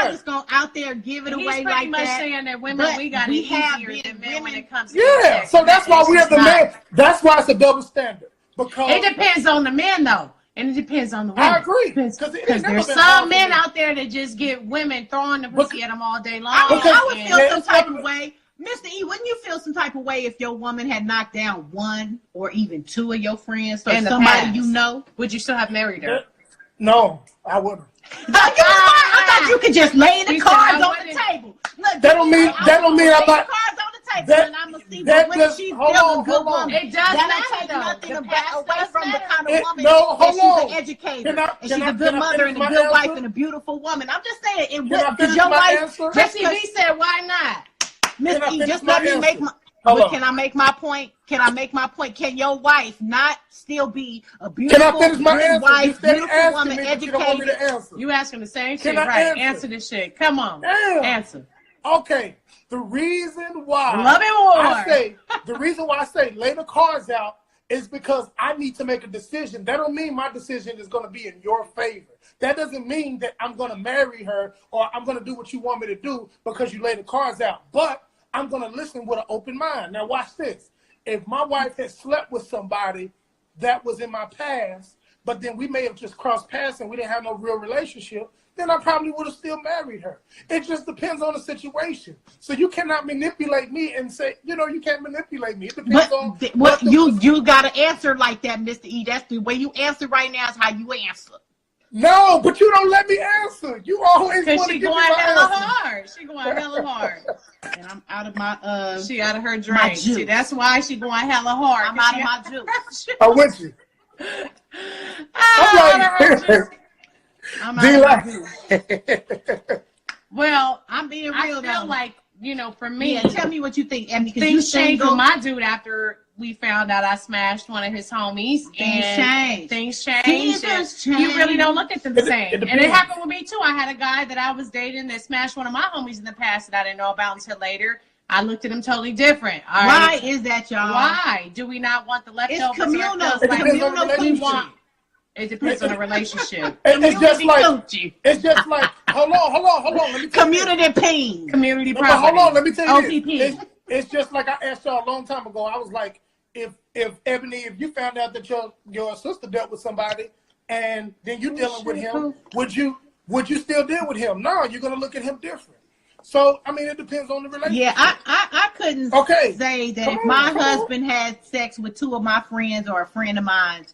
just gonna out there give it away like that. He's pretty much saying that women, we got it easier than men when it comes to sex. So that's why we have the man. That's why it's a double standard. Because it depends on the men, though. And it depends on the women. I agree. Because there's some men out there that just get women throwing the pussy at them all day long. I would feel some type of way. Mr. E, wouldn't you feel some type of way if your woman had knocked down one or even two of your friends or somebody you know? Would you still have married her? No, I wouldn't. I thought you could just lay the cards on the table. Look, that don't mean I'm not. Cards on the table, and I'm gonna see whether she's still a good woman. It does that matter, take nothing though. away from the kind of woman that she's an educator, and she's a good mother and a good wife and a beautiful woman. I'm just saying, it would, because your wife. Jesse B said, "Why not?" Miss E, just let me make my. Can I make my point? Can your wife not still be a beautiful, good wife, beautiful woman, educated? You asking the same shit, right? Answer this shit. Come on, answer. Okay, the reason why I say lay the cards out is because I need to make a decision. That don't mean my decision is going to be in your favor. That doesn't mean that I'm going to marry her or I'm going to do what you want me to do because you lay the cards out. But I'm going to listen with an open mind. Now watch this. If my wife had slept with somebody that was in my past, but then we may have just crossed paths and we didn't have no real relationship, then I probably would have still married her. It just depends on the situation. So you cannot manipulate me and say, you can't manipulate me. It depends on what you got to answer like that, Mr. E. That's the way you answer right now is how you answer. No, but you don't let me answer. You always want to give me hella hard. She going hella hard. And I'm out of my she out of her drink. See, that's why she going hella hard. I'm out of my juice. I'm with you. I'm out of my juice. Well, I'm being real. I feel like, for me. Yeah, tell me what you think, Emmy. Things changed with my dude after we found out I smashed one of his homies. Things changed. You really don't look at them the same. And it happened with me too. I had a guy that I was dating that smashed one of my homies in the past that I didn't know about until later. I looked at him totally different. All Why right. is that, y'all? Why do we not want the leftovers? It's communal. It feels It like depends on the we relationship. want. It depends on the relationship. It's just like coochie. it's just like hold on. Let me tell you Community ping. Community this. But property. hold on, let me tell you OPP. this. It's just like I asked y'all a long time ago. I was like, if Ebony, if you found out that your sister dealt with somebody and then you dealing with him, would you still deal with him? No, you're gonna look at him different. So I mean, it depends on the relationship. Yeah, I couldn't say that if my husband had sex with two of my friends or a friend of mine,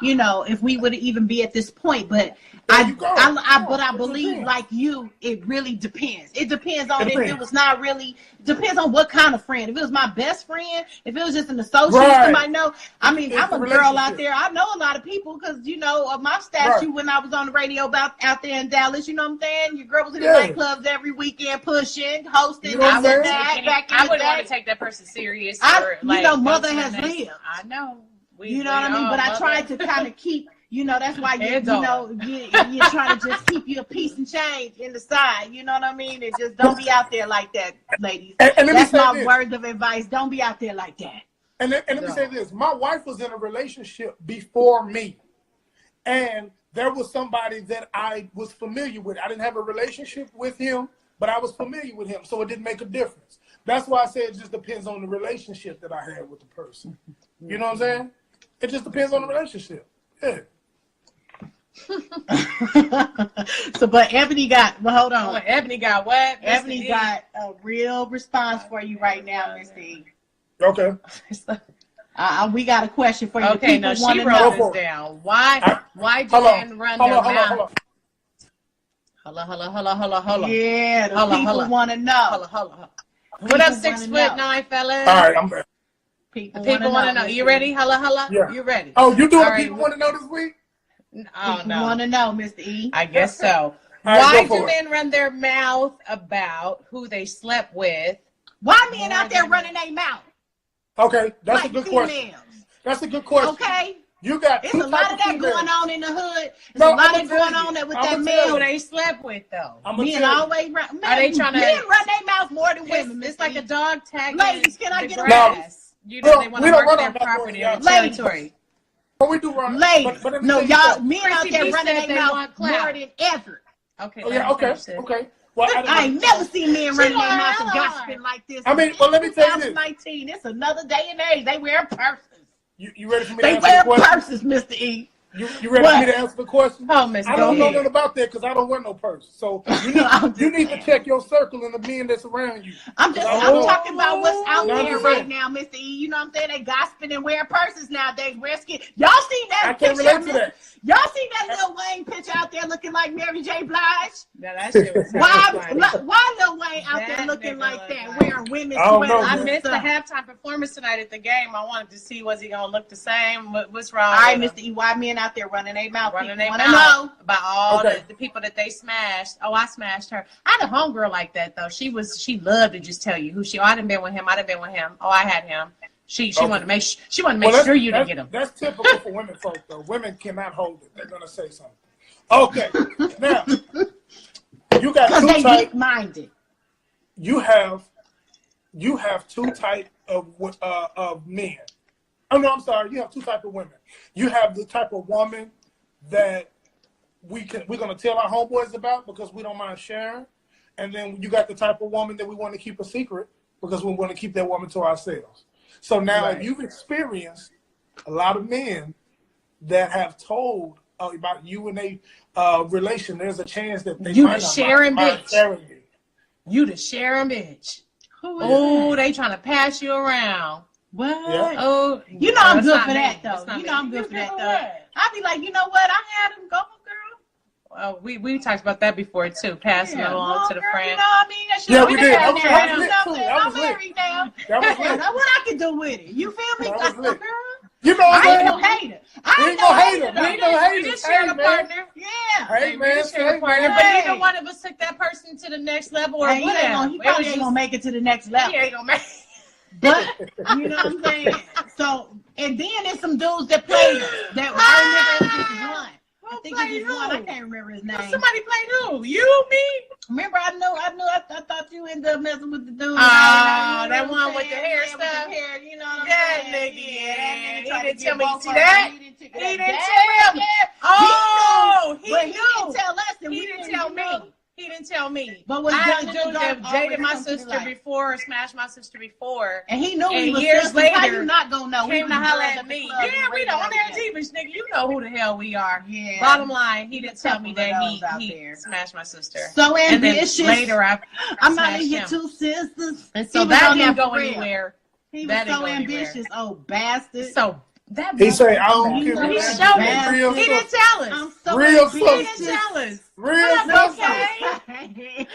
you know, if we would even be at this point. But I believe like you, it really depends. It depends on if it was not really. Depends on what kind of friend. If it was my best friend, if it was just an associate, somebody know. I mean, I'm a girl out there. I know a lot of people because you know of my statue when I was on the radio about out there in Dallas. You know what I'm saying? Your girl was in the nightclubs every weekend, pushing, hosting. You know what I'm saying? I wouldn't want to take that person serious. Mother has lived. I know. You know what I mean? But I tried to kind of keep. You know, that's why you're trying to just keep your piece and change in the side. You know what I mean? And just don't be out there like that, ladies. And that's my words of advice. Don't be out there like that. And let me say this. My wife was in a relationship before me. And there was somebody that I was familiar with. I didn't have a relationship with him, but I was familiar with him. So it didn't make a difference. That's why I say it just depends on the relationship that I had with the person. You know what I'm saying? It just depends on the relationship. Yeah. So, but Ebony got. Well, hold on. Ebony got what? Ebony got a real response for you right now, Miss D. Okay. We got a question for you. Okay, now she wrote this down. Why do men run their mouth? Hello. Yeah, the people want to know. Hello. What up, 6'9" fellas? All right, I'm ready. People want to know. You ready? Hello. Yeah. You ready? Oh, you doing people want to know this week? Oh, people want to know, Mr. E. I guess so. Right, why do men run their mouth about who they slept with? Why men out there running their mouth? Okay, that's like a good females. question. That's a good question. Okay. You got It's a lot of that going on in the hood. There's No, a lot I'ma of tell going you. on that with I'ma that tell man. Who they slept with though? Men always run. Are they trying to? Men run their mouth more than women. It's like a dog tag. Ladies, can I get a grass? You know they want we to don't mark run their our mouth property on or territory. But we do run. Ladies, but let me no, tell you y'all, something. men out Chrissy there B running said their they mouth want clout. more than ever. Okay. Oh, yeah, okay. Well, I ain't never seen men running their mouth and lied. gossiping like this. I mean, but let me tell you this. 2019, it's another day and age. They wear purses. You ready for me to They answer wear the question? purses, Mr. E. You ready for me to answer the question? Oh, Miss I don't know Go nothing about that because I don't wear no purse. So you need to check your circle and the men that's around you. I'm talking about what's out No, there I'm right saying. now, Mr. E. You know what I'm saying? They gossiping and wearing purses nowadays. Wear skin. Y'all seen that I can't picture? relate to that. Y'all seen that Lil Wayne picture out there looking like Mary J. Blige? Now that shit was Why Lil Wayne out there That looking nigga like look that, like- wearing women's I don't sweaters? know, I man. missed the halftime performance tonight at the game. I wanted to see was he gonna look the same. What's wrong? All right, with Mr. him? E. Why men out there running their mouth? Running People their wanna mouth know. about all Okay. the people that they smashed. Oh, I smashed her. I had a homegirl like that though. She loved to just tell you who she. Oh, I done been with him. Oh, I had him. She wanted to make sure you didn't get him. That's typical for women folk though. Women cannot hold it. They're gonna say something. Okay, now you got Because two they types. weak-minded. You have two type of men. Oh no, I'm sorry. You have two type of women. You have the type of woman that we're gonna tell our homeboys about because we don't mind sharing, and then you got the type of woman that we want to keep a secret because we want to keep that woman to ourselves. So now, if you've experienced a lot of men that have told about you and a relation, there's a chance that they You might the not sharing mind bitch. sharing you. You the sharing bitch. Who is Oh, that? they trying to pass you around. What? Yeah. Oh, You know I'm that's good not for me. that, That's though. not You me. know I'm good for You that, good though. what? I'll be like, you know what? I had him go, girl. We talked about that before too, passing it along to the girl, friend. You know what I mean? That shit Yeah, don't we be did. down That was there. lit, You know what I'm too. saying? That I'm was lit. married now. That was lit. Now, what I can do with it? You feel me? That was lit. Girl, You know what I ain't I'm no saying? hater. We I ain't ain't no no hater. hater. We ain't no haters. We just sharing a Hey, man. partner. Yeah. Hey, man. Just sharing a Say, partner, man. but Hey. neither one of us took that person to the next level or Hey, he whatever. probably ain't gonna make it to the next level. He ain't gonna make. But you know what I'm saying? So, and then there's some dudes that play us that I ain't never ever just one. think played he was one. I who? can't remember his name. Somebody played who? You, me? Remember, I thought you ended up messing with the dude. That one with the hair Yeah, stuff. With the hair, you know what I'm That saying? nigga, Yeah, that nigga he tried to didn't get tell me. both See of them. that? He didn't He tell didn't that. tell me. Yeah. Oh, But he knew. didn't tell us. And He we didn't didn't tell me. know. He didn't tell me. But was I had a John dude that Dark dated my always come to the sister light? before, smashed my sister before. And he knew And he was years sisters. How later, you not gonna know? Came We to was holler girls at the me. club Yeah, and we the on raised that together. Jeepish nigga. You know who the hell we are. Yeah. Bottom line, he didn't a tell me couple that of those out he there. smashed my sister. So And then ambitious. later I'm not smashed in your him. two sisters. And He so was that on didn't there go for real. anywhere. He was That didn't so go anywhere. ambitious. Oh, bastard. So that He say, I don't You give know a he that damn. showed me. bastard. Real He didn't sister. tell us. I'm so Real ambitious. He sister. didn't tell us. Real What up, sister. okay?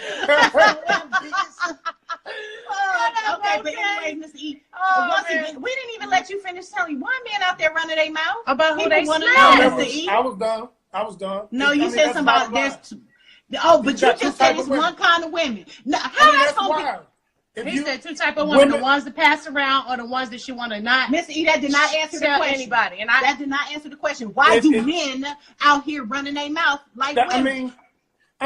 Okay, but anyway, Miss E. Oh, once man. again, we didn't even let you finish telling. Why men out there running their mouth? About who People they wanna smashed. know, I Mr. E. was done. I was done. No, I you mean, said that's something bottom about line. there's. Oh, but You you got two just said type it's of one women. kind of women. No, I how mean, that's that's gonna wild. If He you, said two type of women: the women- ones that pass around or the ones that you want to not be? Miss E, that did not answer the tell question. anybody. And That did not answer the question. Why It- do it- men out here running their mouth like I women?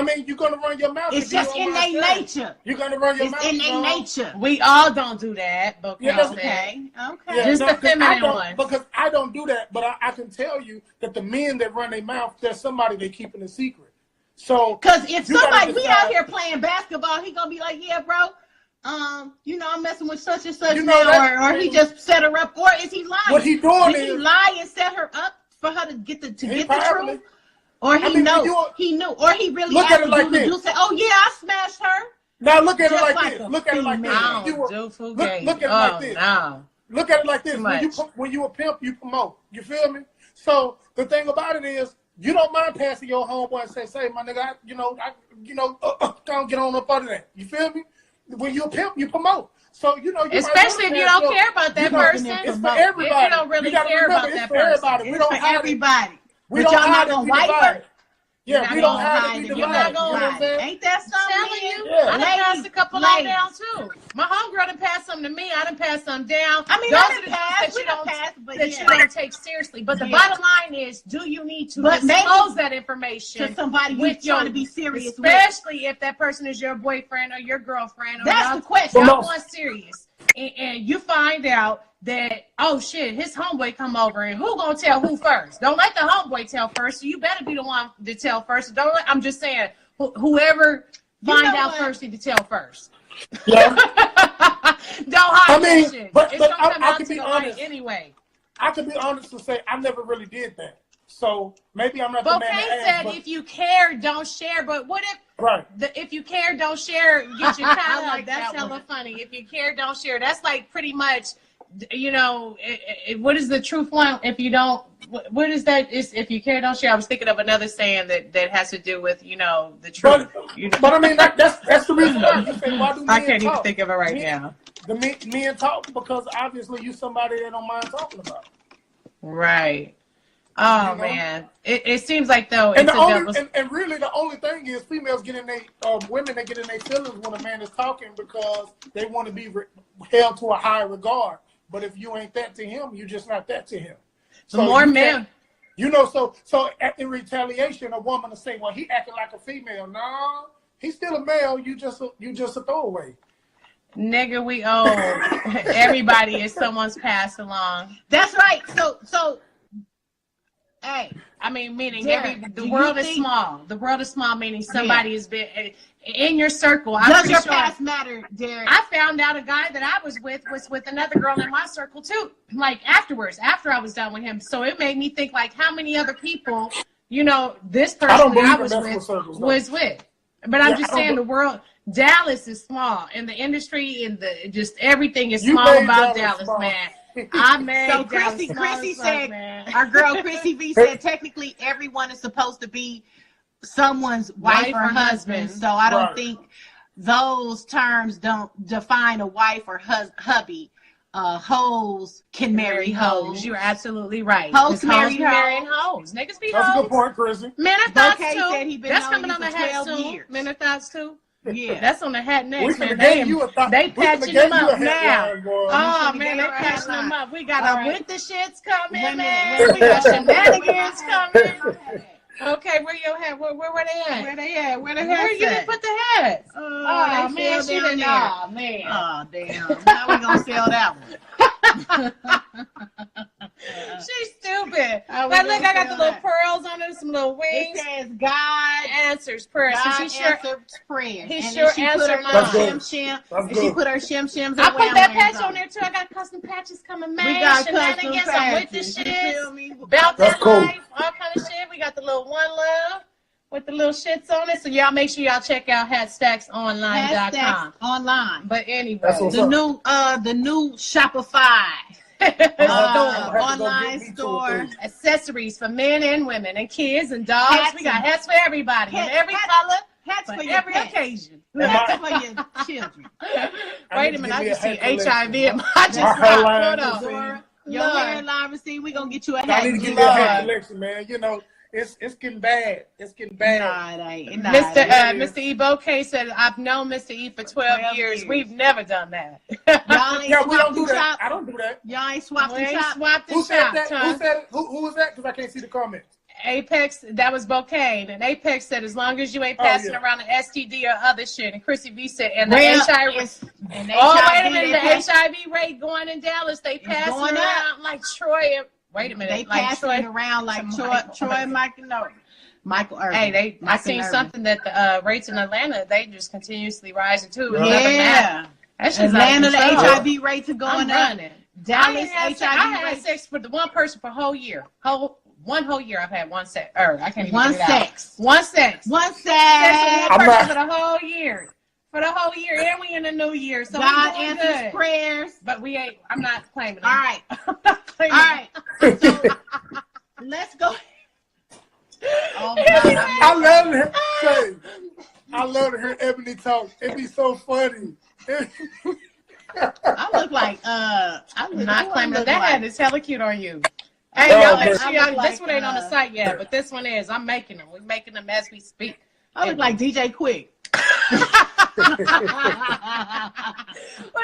mean, you're gonna run your mouth. It's if you just don't in mind their saying. nature. You're gonna run your It's mouth. in their bro. nature. we all don't do that, but Yeah, that's Okay. Okay. Yeah, Just no, the 'cause I feminine don't- ones. Because I don't do that, but I can tell you that the men that run their mouth, there's somebody they keeping a secret. So, Because if you gotta somebody we out decide- here playing basketball, he gonna be like, yeah, bro. I'm messing with such and such You know now, that- or he just set her up, or is he lying? What he doing Did he is- lie and set her up for her to get the He get probably- the truth, or he I mean, know when you- he knew, or he really Look asked at it the like dude to this. do say, oh yeah, I smashed her. Now look at it Just like like this. a Look at it like this. female. I You were- don't do look fugazi. at it Oh, like this. no. Look at it like this. Too When much. you a pimp, you promote. You feel me? So the thing about it is, you don't mind passing your homeboy and say, my nigga, don't get on up under that. You feel me? When you a pimp, you promote. So you might Especially if wanna you pass don't your- care about that you know, person. It's for Promote. everybody. If you don't really gotta care remember, about it's that for person. everybody. We It's don't for hide it. everybody. We But don't y'all not hide it. gonna We wipe divide her. it. Yeah, You're we not don't gonna hide it. hide We it. You're divide not it. You know gonna- what I'm saying? Ain't that something? Telling you, Yeah. I done passed a couple on Ladies. down too. My homegirl done passed something to me. I done passed some down. I mean, those I are done the things passed, that we you done don't passed, but that yeah. you don't take seriously. But the Yeah. bottom line is, do you need to But maybe disclose that information to somebody you're with your, trying to be serious with. especially if that person is your boyfriend or your girlfriend? Or That's y'all- the question. Y'all want serious, and you find out that, oh shit, his homeboy come over, and who gonna tell who first? Don't let the homeboy tell first. So you better be the one to tell first. Don't let, I'm just saying, whoever You find know out what? first need to tell first. Yeah. Don't hide I mean, that shit. but It's gonna I come out can to be the light honest. anyway. I can be honest and say I never really did that. So maybe I'm not the But man Kay to ask. said, But, if you care, don't share. But what if right. if you care, don't share? Get your kind I of like that's that hella one. funny. If you care, don't share. That's like pretty much, what is the truth one? If you don't, what is that? Is if you care, don't share. I was thinking of another saying that has to do with the truth. But I mean that's the reason why you say why do men I can't even talk? think of it right Men- now. The men talk because obviously you somebody that don't mind talking about. Right. Oh You know? man, it seems like though And it's the a only double. and really the only thing is females get in they women they get in their feelings when a man is talking because they want to be held to a high regard. But if you ain't that to him, you just not that to him. The more you men. can't- so in retaliation, a woman will say, "Well, he acting like a female." No, he's still a male. You just a throwaway. Nigga, we old. Everybody is someone's passed along. That's right. So, hey, I mean, meaning Derek, the do world you is think- small. The world is small, meaning somebody has been in your circle. I'm does pretty your sure. past matter, Derek? I found out a guy that I was with another girl in my circle too. Like afterwards, after I was done with him. So it made me think like how many other people, this I don't person believe I in was messing with with circles, though. was with. But I'm Yeah, just I don't saying be- the world, Dallas is small, and the industry and just everything is You small made about Dallas Dallas, small. man. I made So Dallas Chrissy small as fuck, said, man. our girl Chrissy V said, technically everyone is supposed to be someone's wife or husband. So I don't Right. think those terms don't define a wife or hubby. Hoes can marry hoes. You're absolutely right. Hoes 'Cause marry be marrying hoes. Niggas be That's a hoes. good point, Chrissy. Men are thoughts Bouquet too. said he been That's knowing coming you on the for hat 12 soon. years. Men are thoughts too. Yeah. That's on the hat We next, finna man. give you a thought. They We finna patching give them you a up now. headline, boy. Oh finna man, give they her a patching them headline. up. We got All our right. winter shits coming, Wait a minute, man. wait a We got minute. shenanigans coming. Okay, where your hat? Where they at? Where they at? Where the Where hats you at? didn't put the hats? Oh, man, man, she didn't. Oh, man. Oh, damn. How we gonna sell that one? She's stupid. How we But look, gonna I got the sell little that? pearls on it, some little It wings. says God Answers prayers. So God she sure. answered prayer. He And sure then she put answered her mine. little That's good. shim. That's And she good. put her shim-shims I and put that wham-whams patch on on. there too. I got custom patches coming, man. We got custom Shenanigans. I'm with the patches. You shit. feel me? About That's that cool. life, all kind of shit. We got the little One Love with the little shits on it. So y'all make sure y'all check out hatstacksonline.com. Hashtags online. But anyway, That's what's The up. new Shopify I'm gonna have to go online get me 2 or store. 3. accessories for men and women and kids and dogs. Hats We got and- hats for everybody and every hats- color Hats for for your every pets. occasion. Hats for your children. Wait need a to minute, give I me a just see hat collection. HIV in my My just hairline hold on. receipt. Your Lord. hairline receipt, we gonna get you a I hat. need to get Lord. me a hat collection, man. You know, it's getting bad. It's getting bad. Nah, it ain't. Nah, Mr. it ain't. Mr. E. Bouquet said, I've known Mr. E for 12 12 years. years. We've never done that. Y'all ain't Yeah, we swapped don't do and that. chopped. I don't do that. Y'all ain't swapped We and ain't chopped. swapped Who and said chopped, that? huh? Who said it? Who was that? Because I can't see the comments. Apex, that was Bouquet. And Apex said, as long as you ain't Oh, passing yeah. around the STD or other shit. And Chrissy V said, and the Well, HIV. it's- and Oh, HIV, wait a minute. they The pass- HIV rate going in Dallas. They passing going up. around like Troy. Wait a minute. They like passing Troy. it around like to Troy and Michael Irvin. Hey, I Michael seen Irvin. something that the rates in Atlanta, they just continuously rising too. It doesn't matter. Yeah. That's just Atlanta, the out of control. HIV rates are going I'm up. running. Dallas, I HIV had rates. sex with the one person for a whole year. One whole year I've had one sex. I can't even One get it out. sex. One sex. One Sex sex. with one person for the whole year. For the whole year, and we in the new year, so God we doing answers good. prayers. But we ain't. I'm not claiming it. All right. I'm not claiming All right. So let's go. Oh, God. I love to hear, say, I love to hear Ebony talk. It be so funny. I look like I'm not claiming look that like? hat is hella cute on you. Hey, Oh, y'all, okay. make sure I y'all, look this like, one ain't on the site yet, but this one is. I'm making them. We're making them as we speak. I look like DJ Quick. With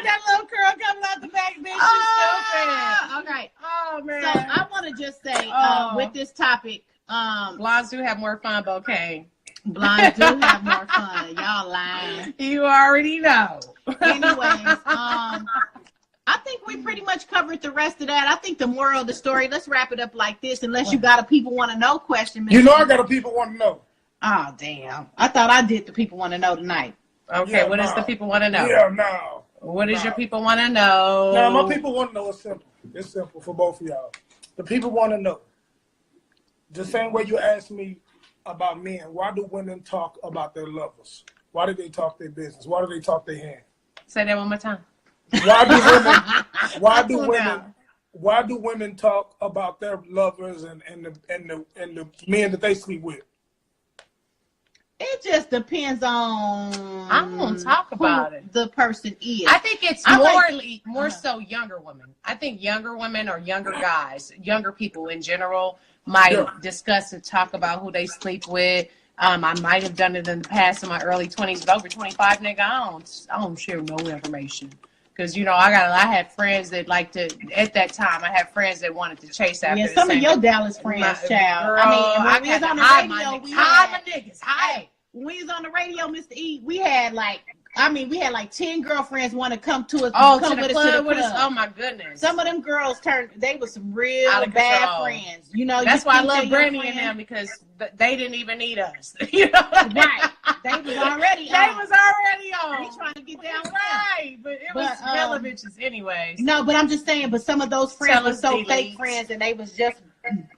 that little curl coming out the back, bitch, you stupid. Okay. Oh, man. So I want to just say Oh. with this topic, Blondes do have more fun, Bouquet. blondes do have more fun. Y'all lying. You already know. Anyways, I think we pretty much covered the rest of that. I think the moral of the story, let's wrap it up like this, unless you got a people want to know question. You know I got a people want to know. Oh, damn. I thought I did the people want to know tonight. Okay, Yeah, what does nah. the people want to know? Yeah, no. What does Nah. your people want to know? Now, my people want to know. It's simple. It's simple for both of y'all. The people want to know. The same way you asked me about men, why do women talk about their lovers? Why do they talk their business? Why do they talk their hand? Say that one more time. Why do women? Cool down. Why do women talk about their lovers and the men that they sleep with? It just depends on I won't talk about who it. the person is. I think it's I like- more so younger women. I think younger women or younger guys, younger people in general, might Yeah. discuss and talk about who they sleep with. I might have done it in the past in my early 20s, but over 25, nigga, I don't share no information. Because, you know, I had friends that like to, at that time, I had friends that wanted to chase after yeah, the some of same- your Dallas friends, child. Girl, I mean, when I we was had on to the hide my radio, niggas. we Hide had, my niggas. Hide. when we was on the radio, Mr. E, we had like 10 girlfriends want to come to us. Oh, come to the with club us to the with us. club. Oh, my goodness. Some of them girls they was some real Out of bad control. friends. You know, That's you why I think love they your Brandy and friend. them because they didn't even need us. You know? Right. They was already They on. was already on. We trying to get down with them. Right, but it was But, hella bitches anyways. No, but I'm just saying, but some of those friends Tell were us, so D-Leads. fake friends and they was just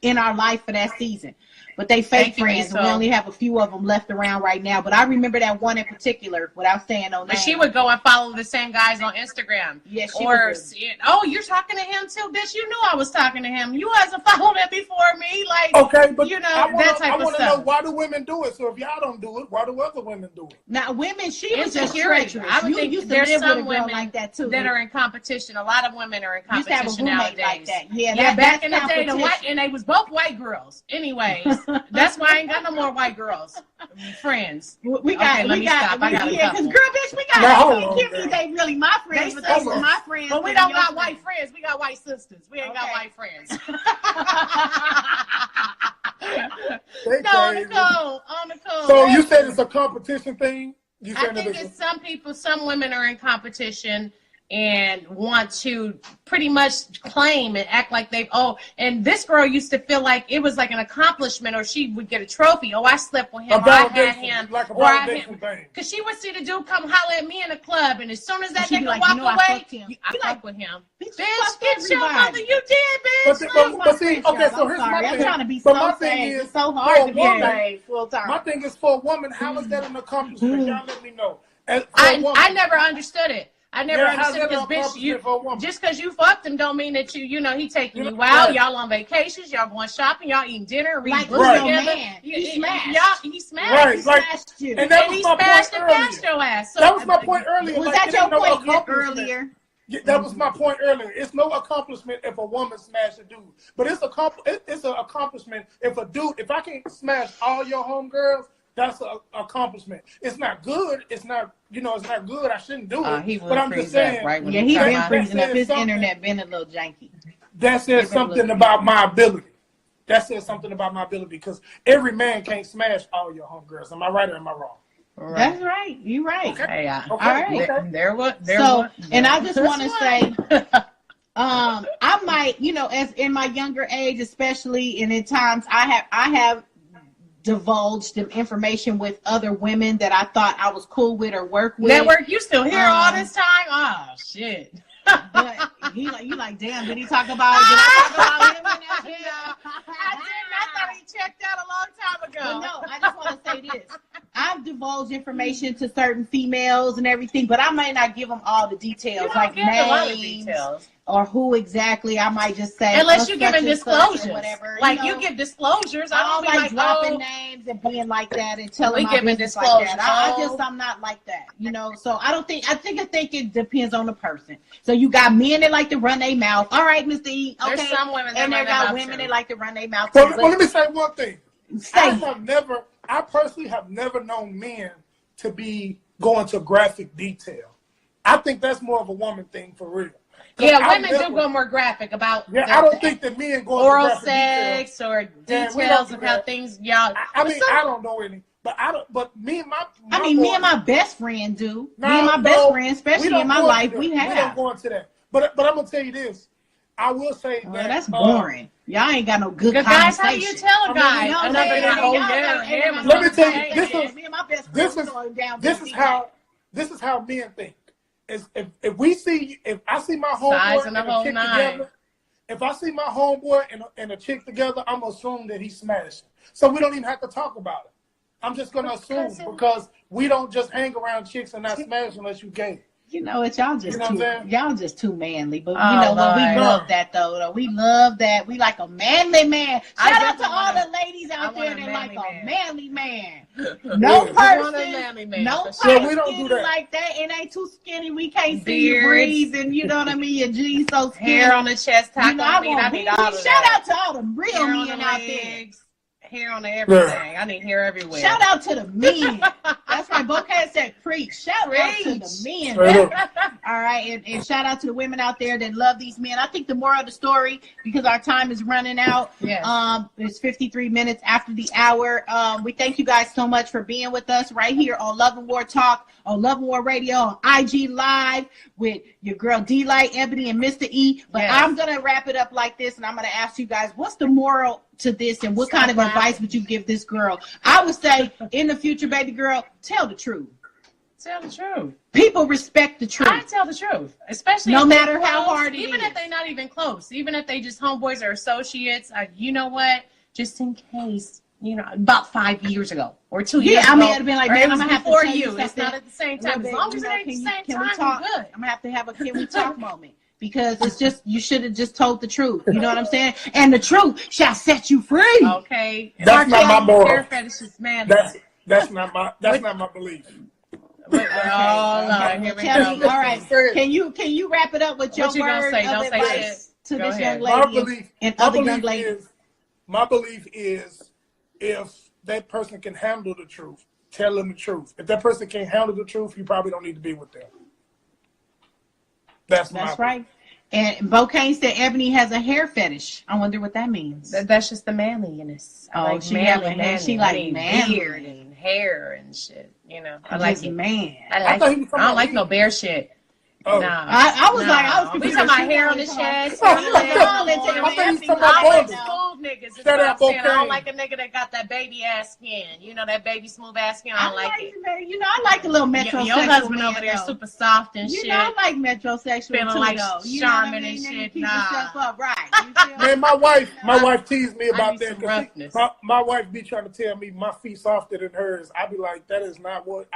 in our life for that season. But they Thank fake you, friends. Issa. We only have a few of them left around right now. But I remember that one in particular without saying no name. But she would go and follow the same guys on Instagram. Yeah, she or was oh, you're talking to him too, bitch. You knew I was talking to him. You wasn't following him before me, like Okay, but you know I that type want of to know stuff. why do women do it? So if y'all don't do it, why do other women do it? Now, women, she was just Insecurity. treacherous. I would You think used to there's live with a some girl women like that too. that are in competition. A lot of women are in used to have a competition roommate nowadays. like that. Yeah, Yeah, back that's in the day, competition. and they was both white girls. Anyways, that's why I ain't got no more white girls friends. We got, Okay, let we me got, stop. I got a yeah, because couple. girl, bitch, we got. Now, hold You on, can't give me girl. they really my friends, They but they sisters. were my friends. But we and don't your got friends. white friends. We got white sisters. We ain't got Okay. white friends. They No, crazy. Nicole. Nicole. So you said it's a competition thing? You I said think that it's some women are in competition and want to pretty much claim and act like and this girl used to feel like it was like an accomplishment, or she would get a trophy. Oh, I slept with him, a or I had validation, him, like a or I had validation thing. because she would see the dude come holler at me in the club, and as soon as that She'd be nigga like, walk you know, I away, fucked him. I fuck with him. Bitch, Bitch, fuck get your everybody. mother. You did, bitch. But see, okay, so I'm here's sorry. my I'm thing. trying to be But so my thing safe. is, It's so for hard a to be woman, safe full time. my thing is for a woman, how is that an accomplishment? Y'all let me know. And for a woman, I never understood it. I never how's understood that an because accomplishment for a woman? just because you fucked him don't mean that you know he taking you out. Right. Y'all on vacations, y'all going shopping, y'all eating dinner, reading Like books Right. your together. man. He smashed. Y'all, he smashed. Right, He like, smashed you. and that And was he my smashed point and passed earlier. your ass. So, That was my point earlier. Was like, that it your ain't no point accomplishment. earlier? Yeah, that was my point earlier. It's no accomplishment if a woman smash a dude, but it's an accomplishment if a dude. If I can smash all your homegirls, that's an accomplishment. It's not good. It's not. It's not good. I shouldn't do it. he but I'm just saying. right when Yeah, he he's come been out. freezing up. His something. internet been a little janky. That says something about my ability. That says something about my ability because every man can't smash all your homegirls. Am I right or am I wrong? Right. That's right. You're right. Okay. Hey, Okay. All right. Okay. And I just want to say, I might, as in my younger age, especially, and in times I have divulged the information with other women that I thought I was cool with or work with. Network, you still here all this time? Oh shit. But you like, damn, did he talk about it? Did I talk about him in that shit? I didn't. I thought he checked out a long time ago. But no, I just want to say this. I've divulged information to certain females and everything, but I might not give them all the details, like names or who exactly. I might just say, unless you're giving disclosures, whatever. Like you give disclosures. I don't like be dropping names and being like that and telling my giving business like that. disclosures. I'm not like that, So I think it depends on the person. So you got men that like to run their mouth. All right, Mr. E. Okay. There's some women that and there run their got mouth women too. that like to run their mouth. Well, let me say one thing. Say I personally have never known men to be going to graphic detail. I think that's more of a woman thing for real. Yeah, women do go more graphic about I don't think that men go oral to graphic sex detail. or Yeah, we details don't of do how that. things y'all. I mean, I don't know any, but I don't. But me and my me and my best friend do. No, me and my no, best friend, we especially don't in my go life, into we that. We don't have. go into that. But I'm gonna tell you this. I will say that That's boring. Y'all ain't got no good Guys, how do conversation. you tell a guy? You know what I'm Another saying? guy, Y'all oh got- yeah, ain't him got is no Let me tell you, conversation. Me and my best friend this we is going down this is how men think. Is if I see my Size homeboy and and the a whole chick nine. together, if I see my homeboy and a chick together, I'm gonna assume that he's smashing. So we don't even have to talk about it. I'm just gonna assume because we don't just hang around chicks and not smash unless you gay. You know what? Y'all just You know what I'm saying? y'all just too manly. But Oh, you know what? We Lord. love that though. We love that. We like a manly man. I Shout out to definitely all want the ladies out I there want a that like manly a man. manly man. No Yeah. I want a person, manly man, no for person sure. we don't do skinny that. like that. It ain't too skinny. We can't see you Beards. breathe, and you know what I mean. Your jeans so skinny. Hair on the chest, taco I meat. want I need booty. all of Shout that. out to all the real Hair on men the out there. legs, hair on the everything. I need hair everywhere. Shout out to the men. That's right. Bouquet said preach. Shout out to the men. Straight up. All right. And shout out to the women out there that love these men. I think the moral of the story, because our time is running out. Yes. It's 53 minutes after the hour. We thank you guys so much for being with us right here on Love and War Talk, on Love and War Radio, on IG Live with your girl D-Light, Ebony, and Mr. E. But Yes. I'm going to wrap it up like this, and I'm going to ask you guys, what's the moral to this, and what kind of advice would you give this girl? I would say, in the future, baby girl, tell the truth. Tell the truth. People respect the truth. I tell the truth, especially No if they're matter how close, hard it even is. if they're not even close, even if they just homeboys or associates. You know what? Just in case, about 5 years ago or 2 years ago. I mean, it'd be like, or man, it I'm was gonna have to before tell you you. It's something not at the same a little time. As bit. long as it ain't can the you- same can time, we talk? you're good. I'm gonna have to have a can we talk moment, because it's just, you should have just told the truth. You know what I'm saying? And the truth shall set you free. Okay. That's not my moral. Hair fetish is man. That's not my belief. Oh, Lord, here we Tell me, go. all right. Can you wrap it up with your What you gonna word say? of Don't say advice to Go this ahead. young lady and other young ladies? My belief is if that person can handle the truth, tell them the truth. If that person can't handle the truth, you probably don't need to be with them. That's right. And Bokane said Ebony has a hair fetish. I wonder what that means. That's just the manliness. I like she manly, have a hair. manly. She like I mean, manly. beard and hair and shit. You know, I Just like it. man. I thought like he was it. talking I don't about like me. no bear shit. Oh. No. I was like, I was we confused. talking about She hair on the was chest. talking on the about- legs, I on the thought arms. he was talking I about like bundles. smooth niggas. Is Shut what up, I'm saying. I Bokane. don't like a nigga that got that baby ass skin. You know that baby smooth ass skin. I don't like it. You know, I like a little metrosexual. Your husband man, over there though. super soft and You shit. know, I like metrosexual Feeling too, like though. You Charmin know what I mean? and Then you shit. keep Nah. yourself up right. You feel me? Man, my wife teased me I about need that. some 'cause roughness. my wife be trying to tell me my feet softer than hers. I be like, that is not what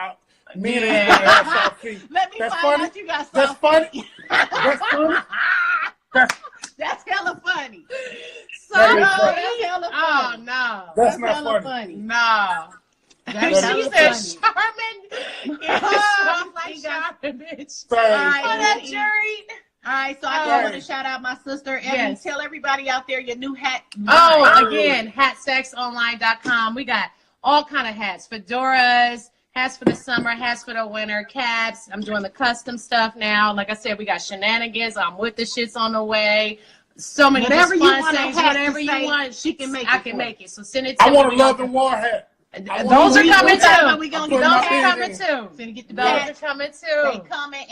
men Yeah. ain't supposed to have soft feet. Let me That's find funny. out you got That's soft funny. feet. That's funny. That's hella funny. So That is that's funny. hella Oh funny. no. That's not hella funny. No. That's That She is hella said funny. Charmin. Yeah, soft like He got- Charmin, bitch. Sorry. All right, For that Ebony. jury. All right, so I just Right. want to shout out my sister Ebony. Yes. Tell everybody out there your new hat. Oh, line. again, hatsexonline.com. We got all kind of hats, fedoras, hats for the summer, hats for the winter, caps. I'm doing the custom stuff now. Like I said, we got shenanigans. I'm with the shits on the way. So many Whatever you response want a things, hat to whatever you say, want, she can make I it can for make it. So send it to I me. want a We love got and war hat. Those are coming too. We gonna I'm get putting my those. bid Coming in. too. Finna get the Those bag. are coming They too. comment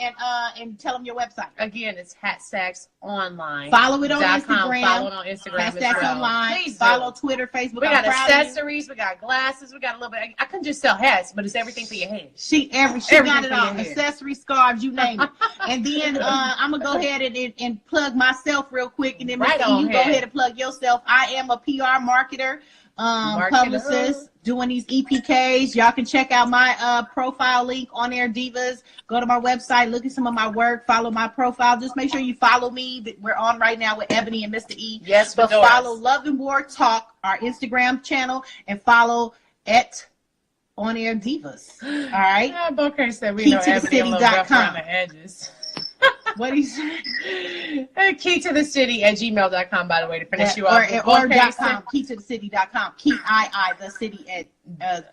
and tell them your website. Again, it's hatsexonline. Follow it on Instagram. Follow it on Instagram as Hashtag well. online. Please do. Follow Twitter, Facebook. We got I'm proud of you. accessories, we got glasses, we got a little bit. I couldn't just sell hats, but it's everything for your head. She got Everything it for all. your hair. Accessories, scarves, you name it. And then I'm gonna go ahead and plug myself real quick, and then Right Mr. E, on you go ahead. ahead and plug yourself. I am a PR marketer, publicist, doing these EPKs. Y'all can check out my profile link on Air Divas. Go to my website, look at some of my work, follow my profile. Just make sure you follow me. We're on right now with Ebony and Mr. E. Yes, but fedoras. follow Love and War Talk, our Instagram channel, and follow at On Air Divas. All right. Yeah, Bokeh said we Key know to the Ebony a little city.com. rough around the edges. What do you say? Key to the city at gmail.com, by the way, to finish you Or off. .com, keytotocity.com,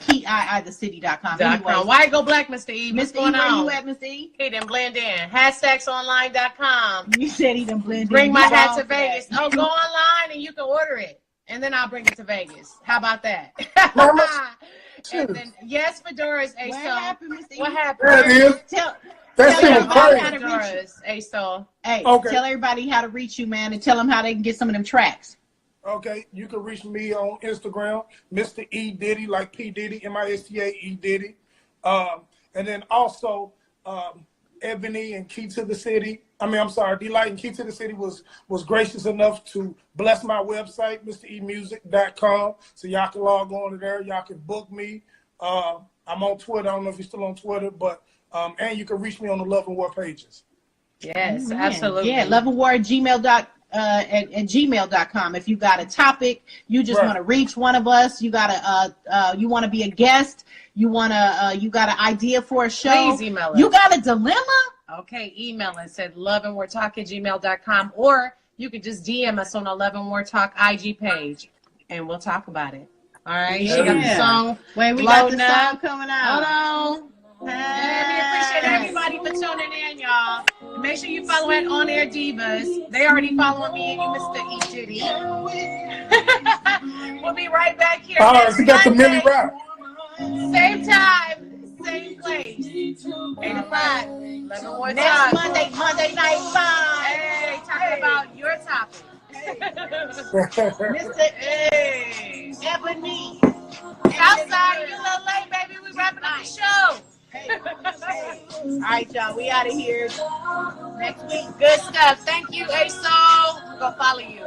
keytotocity.com. Anyways, Why go black, Mr. E? What's Mr. E, going where on? you at, Mr. E? He didn't blend in. Hatsexonline.com. You said he done blended. Bring in. my You hat wrong to for that. Vegas. Oh, go online and you can order it. And then I'll bring it to Vegas. How about that? How much? And then, yes, fedoras, What ASOL. happened, Mr. E? What There happened? it is. Tell That Tell shit was everybody crazy. how to reach you. Fedoras, ASOL. Hey, Okay. tell everybody how to reach you, man, and tell them how they can get some of them tracks. Okay, you can reach me on Instagram, Mr. E Diddy, like P Diddy, MISTA E Diddy, and then also Ebony and Key to the City. Delight and Key to the City was gracious enough to bless my website, MrEmusic.com, so y'all can log on to there. Y'all can book me. I'm on Twitter. I don't know if you're still on Twitter, but and you can reach me on the Love and War pages. Yes, Man. absolutely. Yeah, loveandwar@gmail.com. Gmail.com. If you got a topic, you just Right. want to reach one of us, you got you want to be a guest, you got an idea for a show, Please email us. you got a dilemma. Okay, email us at loveandwartalk@gmail.com, or you could just DM us on the Love and War Talk IG page, and we'll talk about it. All right? She got the Yeah. song. Wait, we got the loading up. song coming out. Hold on. Yeah, we appreciate everybody for tuning in, y'all. Make sure you follow at On Air Divas. They already following me and you, Mr. E. Diddy. We'll be right back here. All right, next we got the Monday. Millie Rap. Same time, same place. 8 o'clock. 11 more Next time. Monday Night Fun. Hey, talking about your topic. Mr. Hey. Ebony. Outside, you a little late, baby. We wrapping up the show. All right, y'all. We out of here next week. Good stuff. Thank you, ASOL. We'll go follow you.